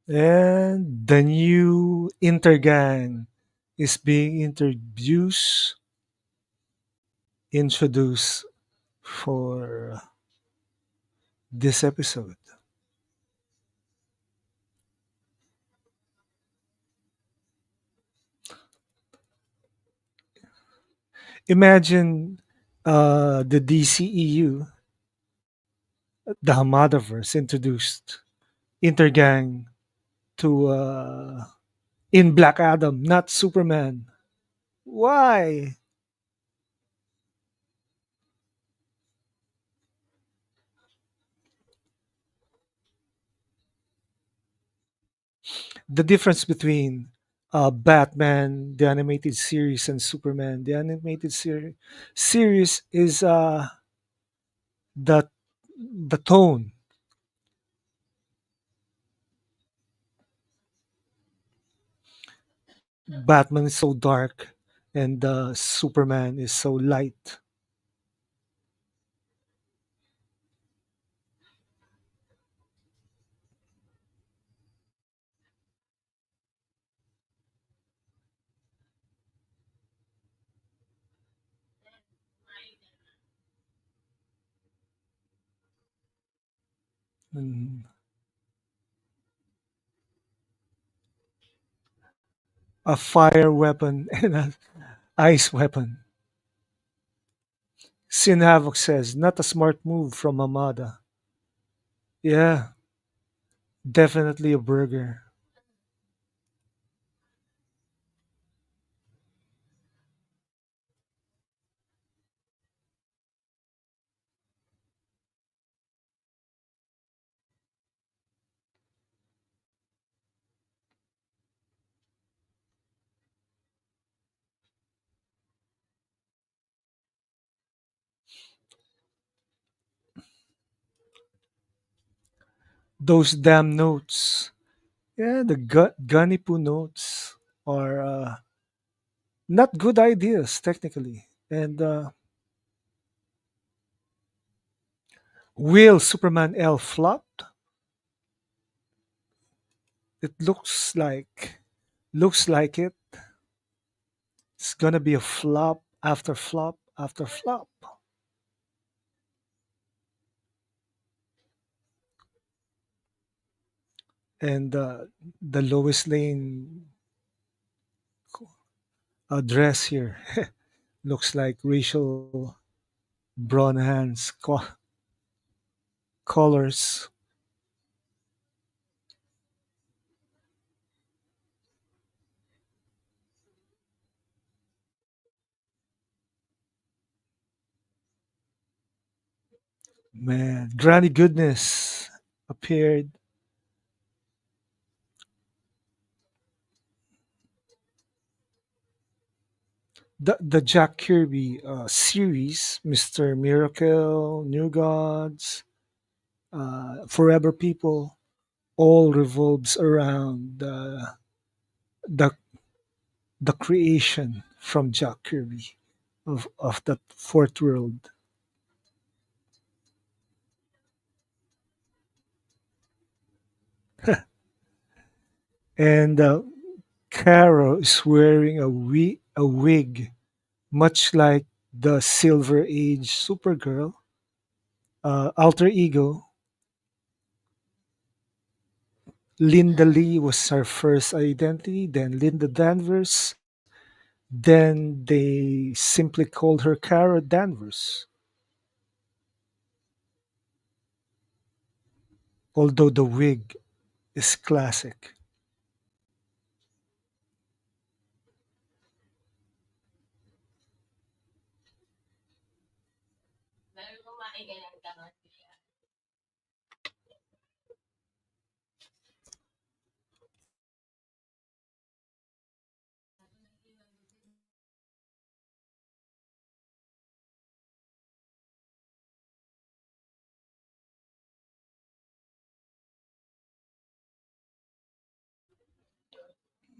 And the new Intergang. is being introduced for this episode. Imagine the DCEU, the Hamadaverse, introduced Intergang to in Black Adam, not Superman. Why? The difference between Batman, the animated series, and Superman, the animated series is the the tone. Batman is so dark, and Superman is so light. Mm, a fire weapon and an ice weapon. Sin Havoc says, not a smart move from Hamada. Yeah, definitely a burger. Those damn notes. Yeah, the Ganipu notes are not good ideas, technically. And will Superman L flop? It looks like it. It's gonna be a flop after flop after flop. And the Lois Lane dress here looks like racial Bronhan's colors. Man, Granny Goodness appeared. The Jack Kirby series, Mr. Miracle, New Gods, Forever People, all revolves around the the creation from Jack Kirby of that fourth world. And Caro is wearing a wig, much like the Silver Age Supergirl. Alter ego, Linda Lee was her first identity, then Linda Danvers, then they simply called her Cara Danvers, although the wig is classic.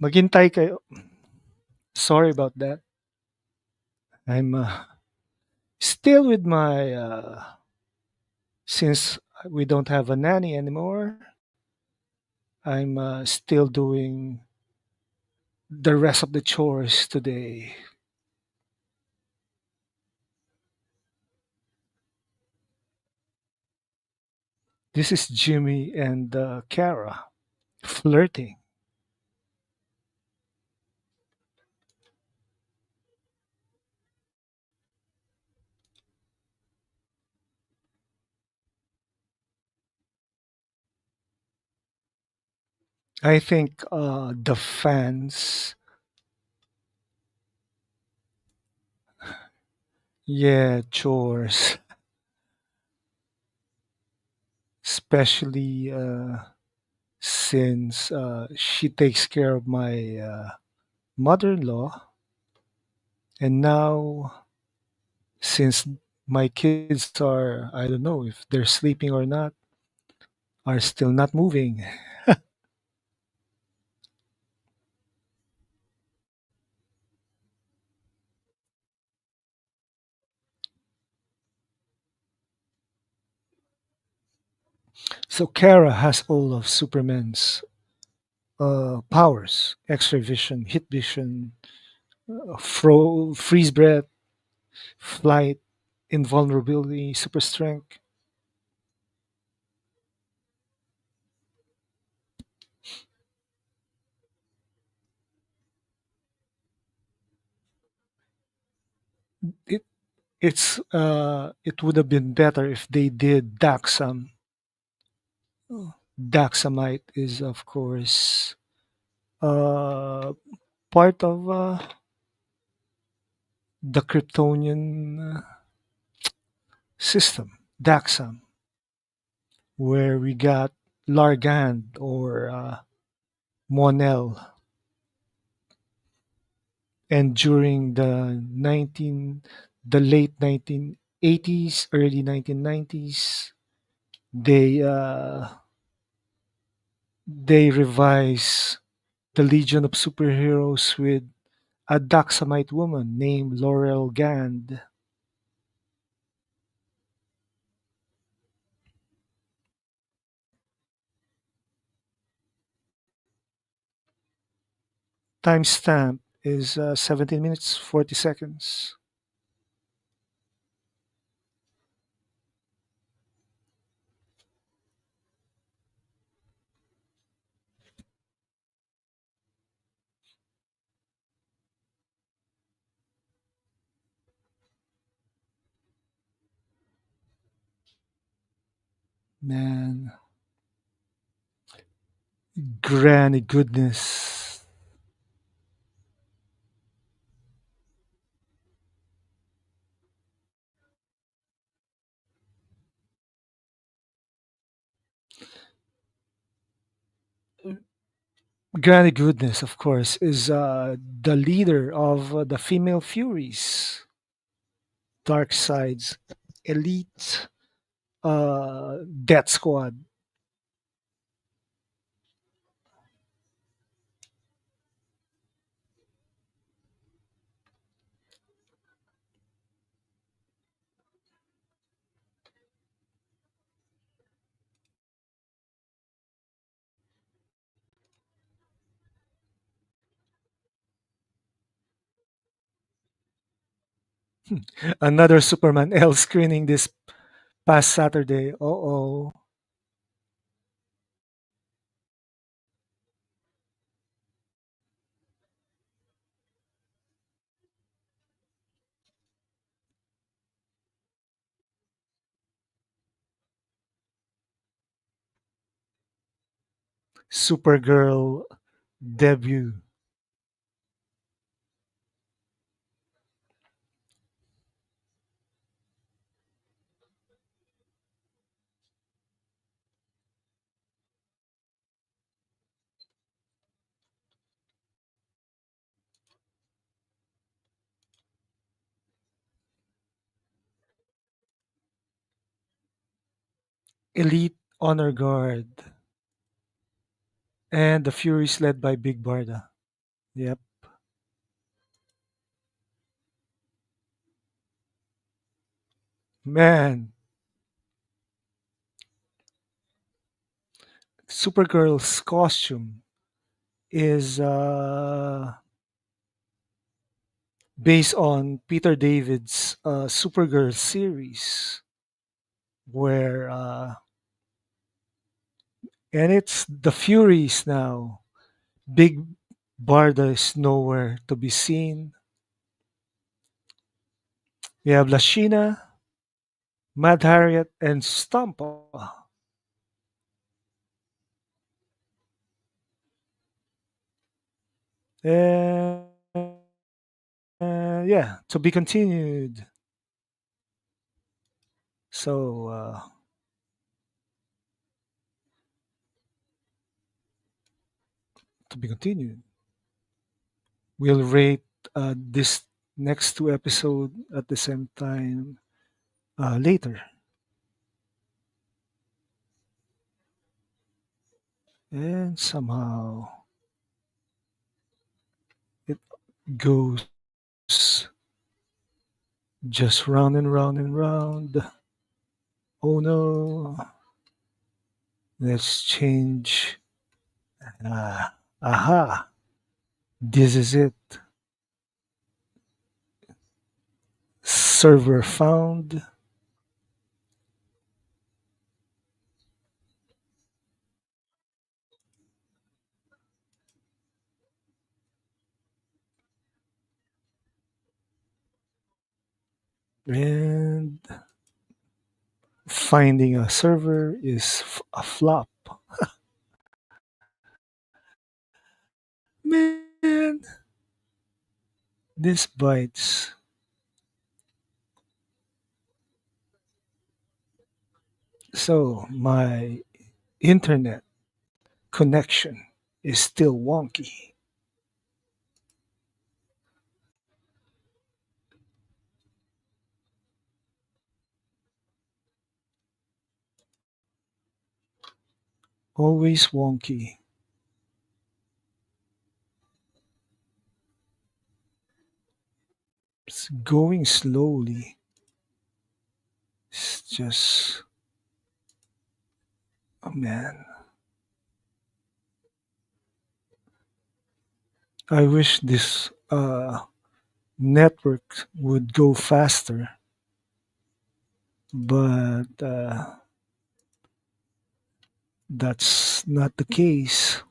Maghintay kayo. Sorry about that. I'm still with my, since we don't have a nanny anymore, I'm still doing the rest of the chores today. This is Jimmy and Kara flirting. I think the fans, yeah, chores, especially since she takes care of my mother-in-law, and now since my kids are, I don't know if they're sleeping or not, are still not moving. So Kara has all of Superman's powers: X-ray vision, heat vision, freeze breath, flight, invulnerability, super strength. It it would have been better if they did Daxam. Daxamite is of course uh, part of the Kryptonian system. Daxam, where we got Largand or Monel, and during the late 1980s, early 1990s, they uh, they revise the Legion of Superheroes with a Daxamite woman named Laurel Gand. Timestamp is 17 minutes 40 seconds. Man, granny goodness. Granny Goodness, of course, is the leader of the Female Furies, Darkseid's elite death squad. Another Superman L screening this past Saturday. Oh, Supergirl debut. Elite Honor Guard. And the Furies led by Big Barda. Yep. Man, Supergirl's costume. is based on Peter David's Supergirl series, where and it's the Furies now. Big Barda is nowhere to be seen. We have Lashina, Mad Harriet, and Stampa. And yeah, to be continued. So to be continued. We'll rate this next two episode at the same time later. And somehow it goes just round and round and round. Oh no. Let's change. Aha. This is it. Server found. And finding a server is a flop. Man, this bites. So my internet connection is still wonky. Always wonky. It's going slowly. It's just, oh man. I wish this network would go faster, but that's not the case.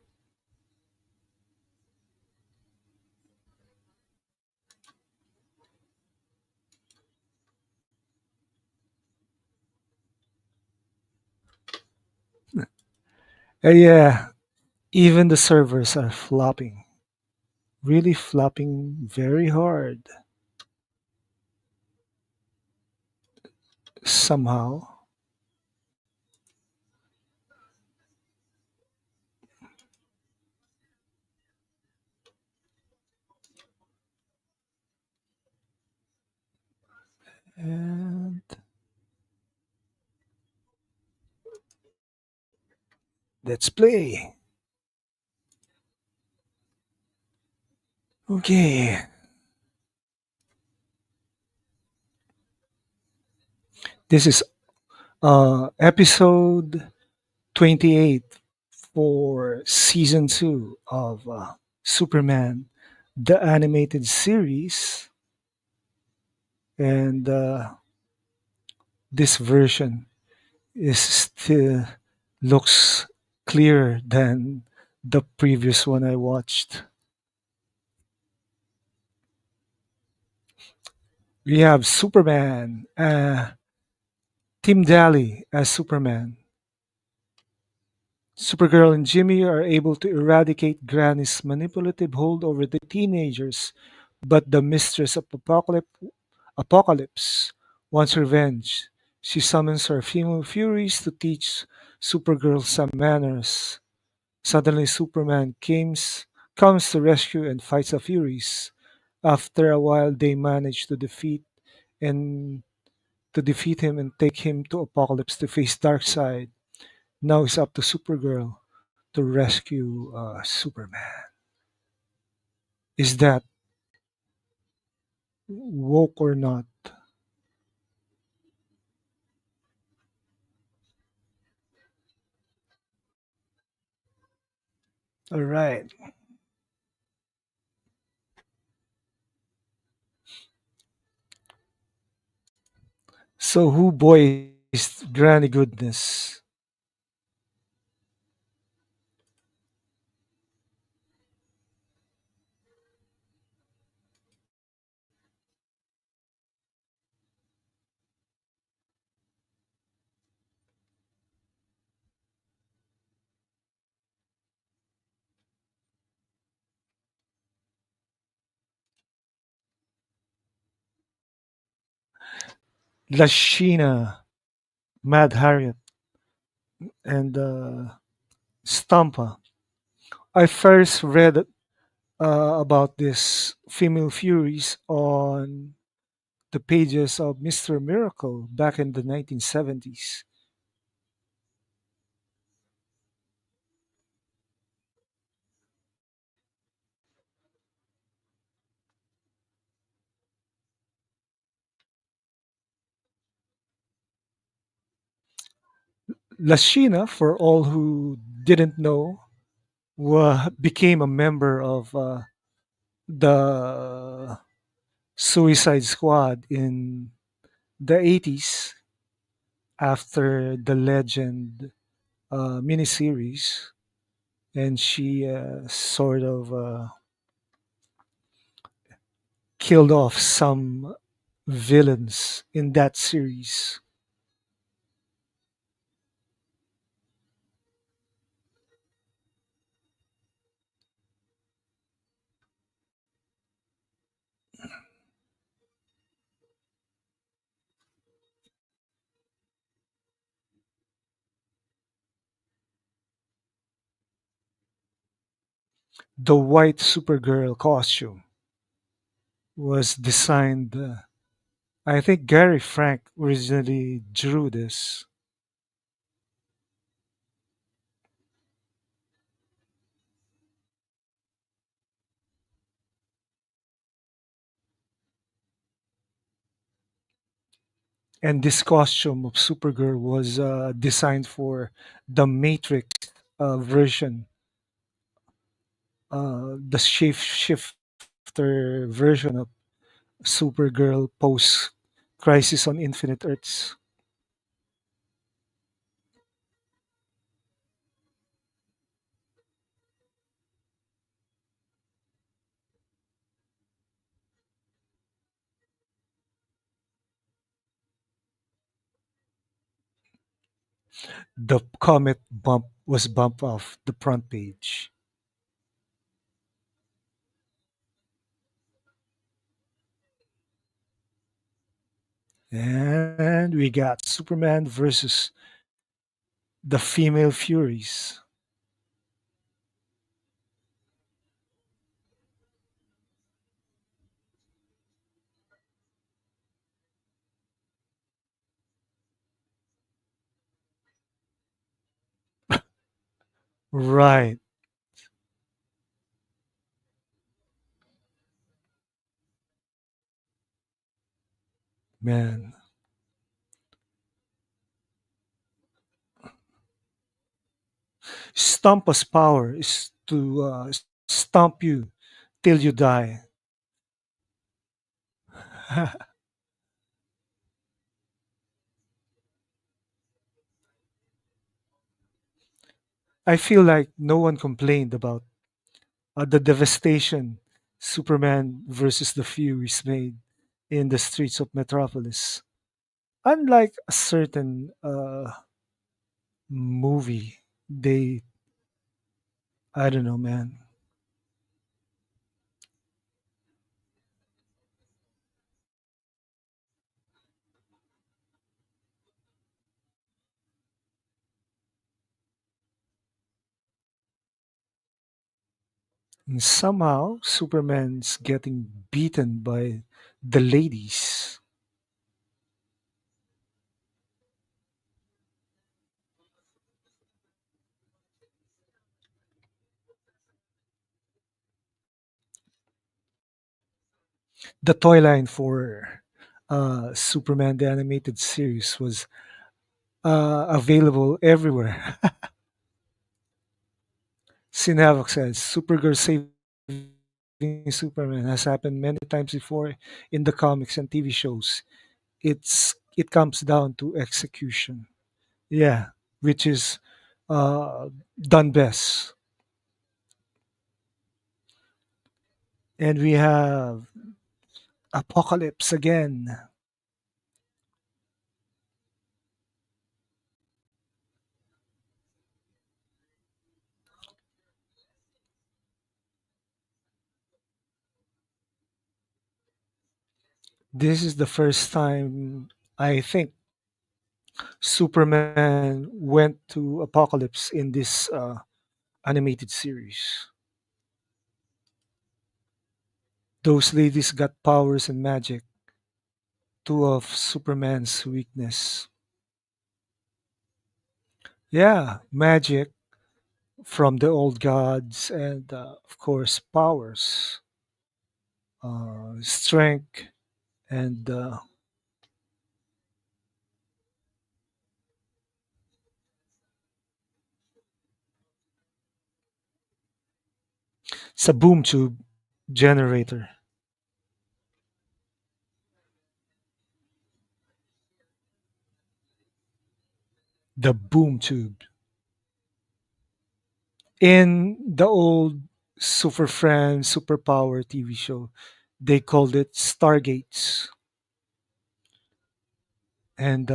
Yeah, even the servers are flopping, really flopping very hard somehow. And let's play. Okay, this is episode 28 for season 2 of Superman, the animated series. And this version is still looks clearer than the previous one I watched. We have Superman, Tim Daly as Superman. Supergirl and Jimmy are able to eradicate Granny's manipulative hold over the teenagers, but the mistress of Apokolips wants revenge. She summons her female furies to teach Supergirl some manners. Suddenly, comes to rescue and fights the Furies. After a while, they manage and to defeat him and take him to Apocalypse to face Darkseid. Now it's up to Supergirl to rescue Superman. Is that woke or not? All right. So who voiced Granny Goodness? Lashina, Mad Harriet, and Stampa. I first read about this Female Furies on the pages of Mr. Miracle back in the 1970s. Lashina, for all who didn't know, became a member of the Suicide Squad in the 80s after the Legend miniseries, and she sort of killed off some villains in that series. The white Supergirl costume was designed. I think Gary Frank originally drew this. And this costume of Supergirl was designed for the Matrix version, the shifter version of Supergirl post Crisis on Infinite Earths. The comet bump was bumped off the front page. And we got Superman versus the Female Furies. Right, man. Stompa's power is to stomp you till you die. I feel like no one complained about the devastation Superman versus the Furies made in the streets of Metropolis. Unlike a certain movie, they, I don't know, man. And somehow Superman's getting beaten by the ladies. The toy line for Superman the animated series was available everywhere. Sinavok says Supergirl saving Superman has happened many times before in the comics and TV shows. it comes down to execution. Yeah, which is uh, done best. And we have Apocalypse again. This is the first time I think Superman went to Apocalypse in this animated series. Those ladies got powers and magic, two of Superman's weakness. Yeah, magic from the old gods, and of course, powers, strength, and it's a boom tube generator. The boom tube. In the old Super Friends Superpower TV show, they called it Stargates. And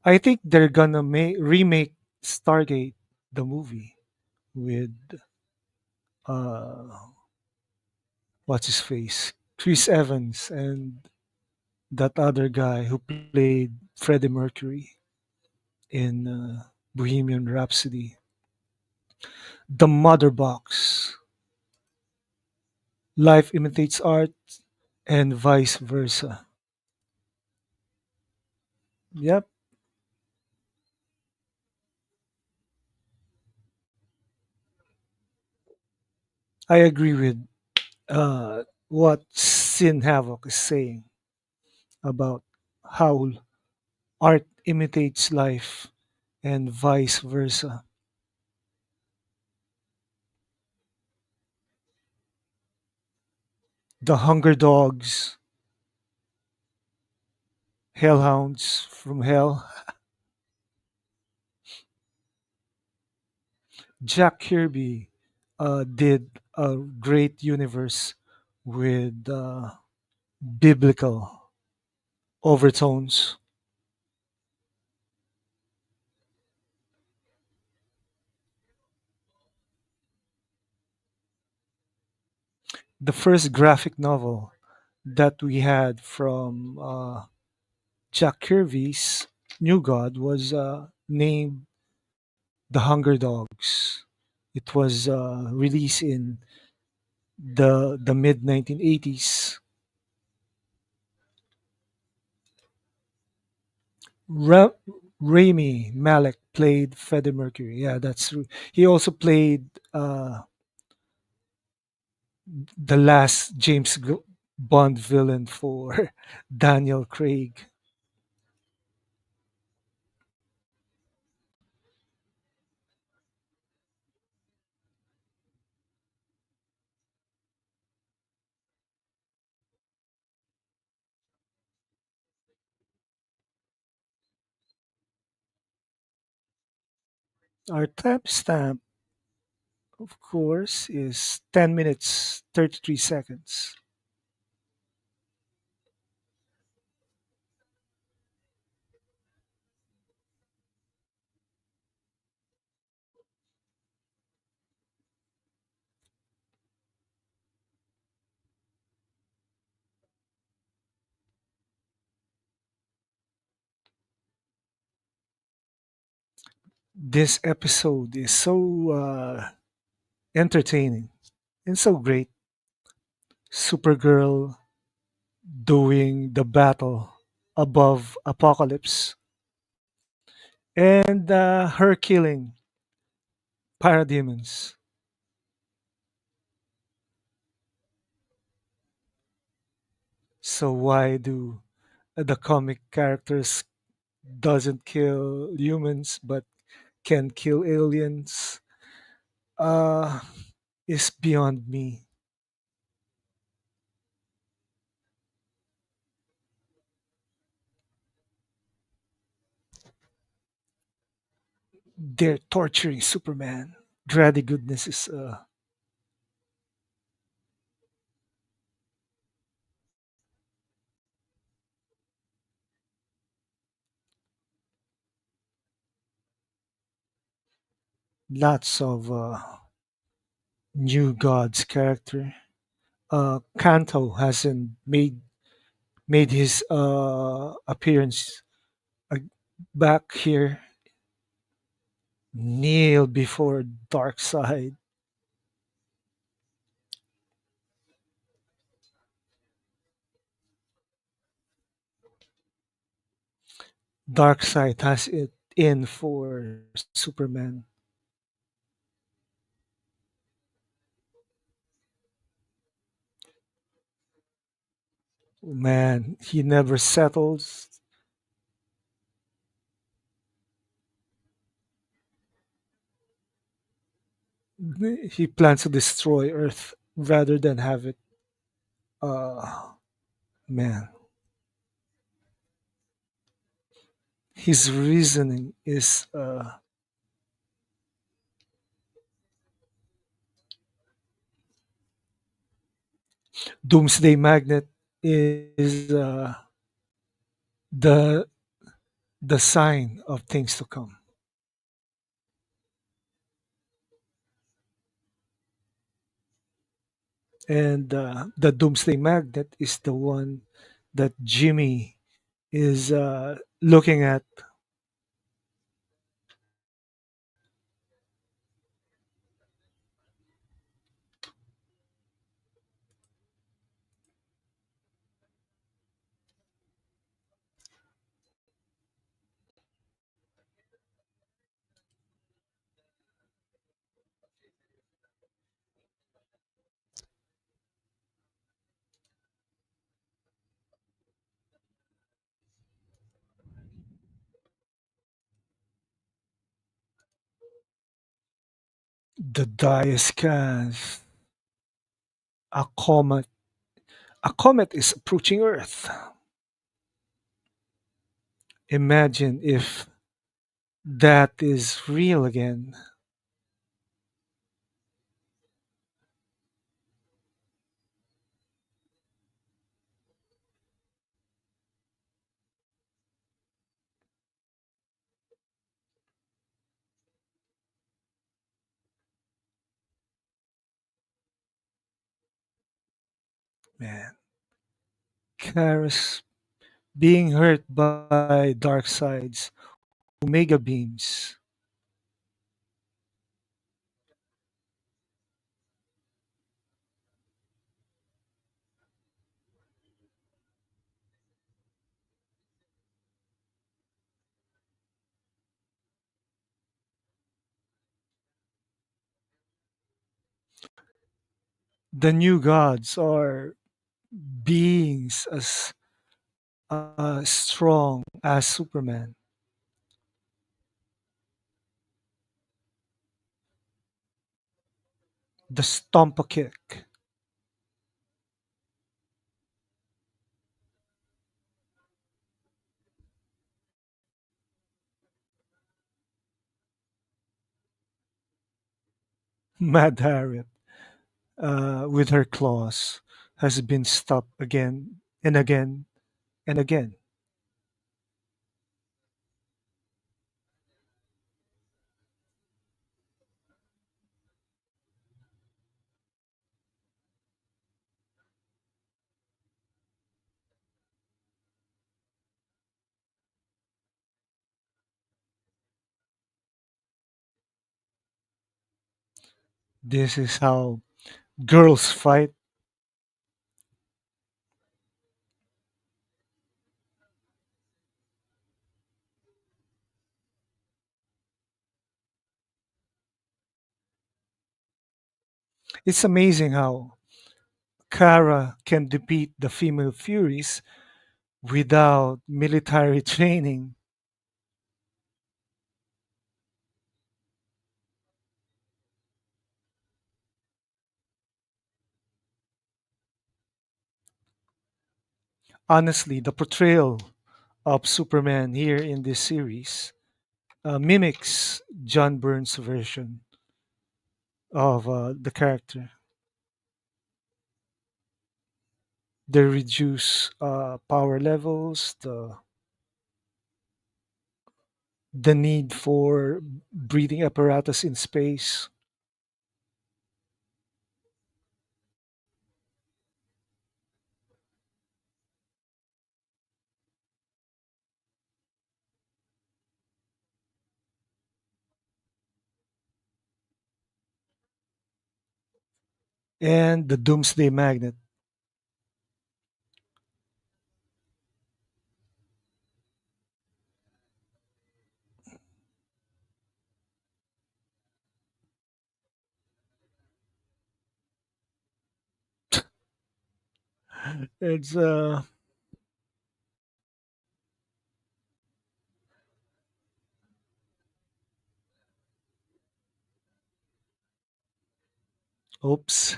I think they're gonna remake Stargate, the movie, with uh, what's his face? Chris Evans and that other guy who played Freddie Mercury in Bohemian Rhapsody. The Mother Box. Life imitates art and vice versa. Yep, I agree with what Sin Havoc is saying about how art imitates life and vice versa. The Hunger Dogs, Hellhounds from Hell. Jack Kirby did a great universe with biblical overtones. The first graphic novel that we had from Jack Kirby's New God was named The Hunger Dogs. It was released in the mid 1980s. Ra- Rami Malek played Freddie Mercury. Yeah, that's true. He also played the last Bond villain for Daniel Craig. Our timestamp, of course, is 10 minutes 33 seconds. This episode is so entertaining and so great. Supergirl doing the battle above Apokolips and her killing parademons. So why do the comic characters doesn't kill humans but can kill aliens? Uh, is beyond me. They're torturing Superman. Dready goodness is lots of new gods character. Kanto hasn't made his appearance uh, back here. Kneel before Darkseid. Darkseid has it in for Superman. Man, he never settles. He plans to destroy Earth rather than have it. Man, his reasoning is Doomsday Magnet is the the sign of things to come, and the Doomsday Magnet is the one that Jimmy is looking at. The Diascas, a comet. A comet is approaching Earth. Imagine if that is real again. Man, Karis being hurt by Darkseid's Omega beams. The new gods are beings as strong as Superman. The stomp a kick. Mad Harriet, with her claws, has been stopped again and again and again. This is how girls fight. It's amazing how Kara can defeat the female Furies without military training. Honestly, the portrayal of Superman here in this series mimics John Burns' version of the character. They reduce power levels, the need for breathing apparatus in space, and the Doomsday Magnet. It's oops.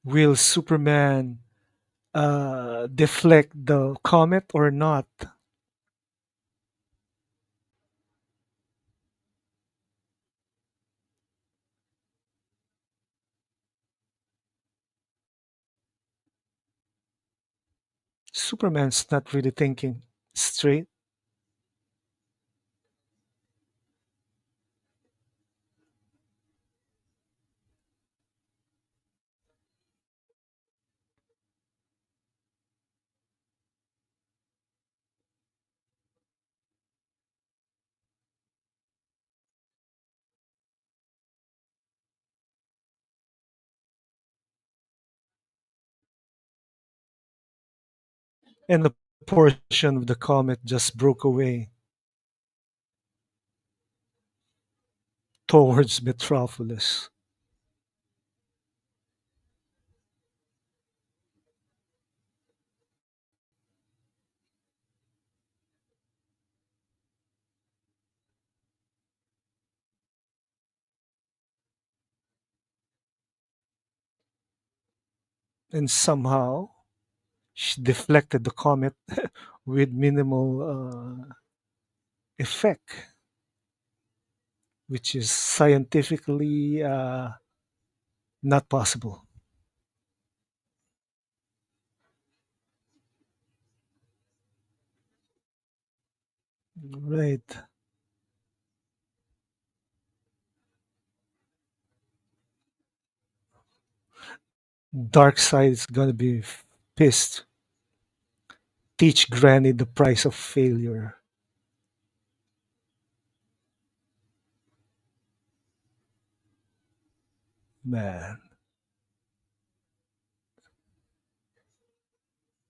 Will Superman deflect the comet or not? Superman's not really thinking straight. And the portion of the comet just broke away towards Metropolis. And somehow she deflected the comet with minimal effect, which is scientifically not possible. Right. Darkseid is gonna be pissed. Teach Granny the price of failure. Man.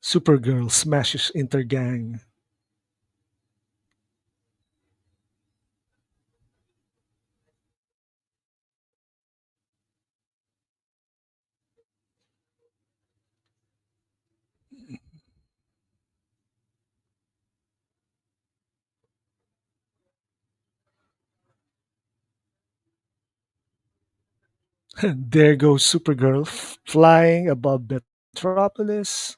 Supergirl smashes Intergang. There goes Supergirl flying above Metropolis.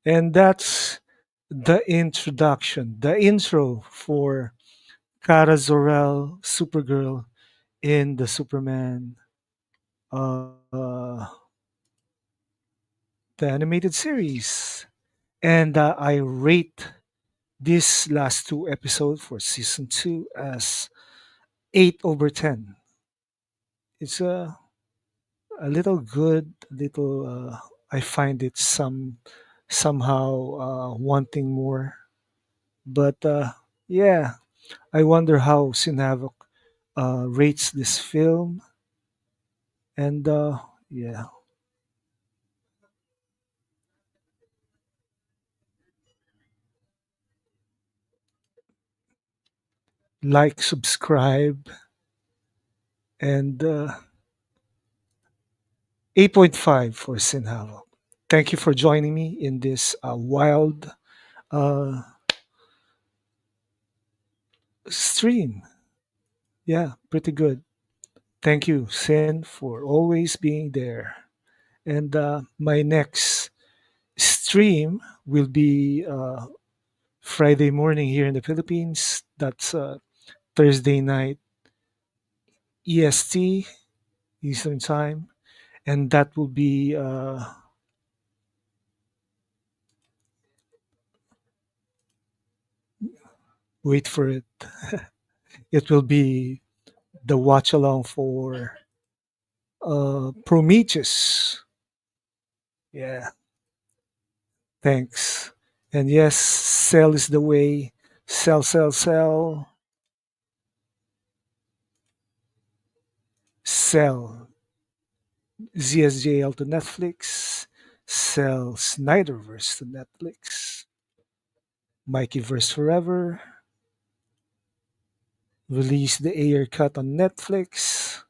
And that's the intro for Kara Zor-El, Supergirl in the Superman, uh, the animated series. And I rate this last two episodes for season two as 8/10. It's a little good, little. I find it somehow wanting more, but yeah, I wonder how Sinavok rates this film, and yeah, like, subscribe, and 8.5 for Sinhavo. Thank you for joining me in this wild uh, stream. Yeah, pretty good. Thank you, Sin, for always being there. And my next stream will be Friday morning here in the Philippines. That's Thursday night EST, Eastern Time. And that will be, wait for it, it will be the watch along for Prometheus. Yeah, thanks. And yes, sell is the way. Sell, sell, sell, sell. ZSJL to Netflix. Sell Snyderverse to Netflix. Mikeyverse Forever. Release the Ayer cut on Netflix.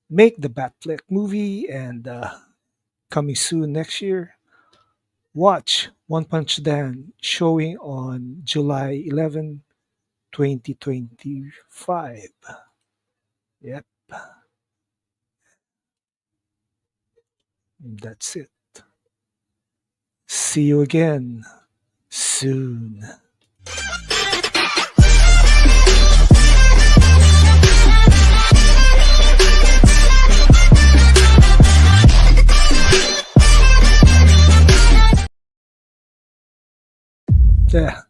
Make the Batfleck movie and coming soon next year. Watch One Punch Dan showing on July 11, 2025. Yep, that's it. See you again soon. Yeah.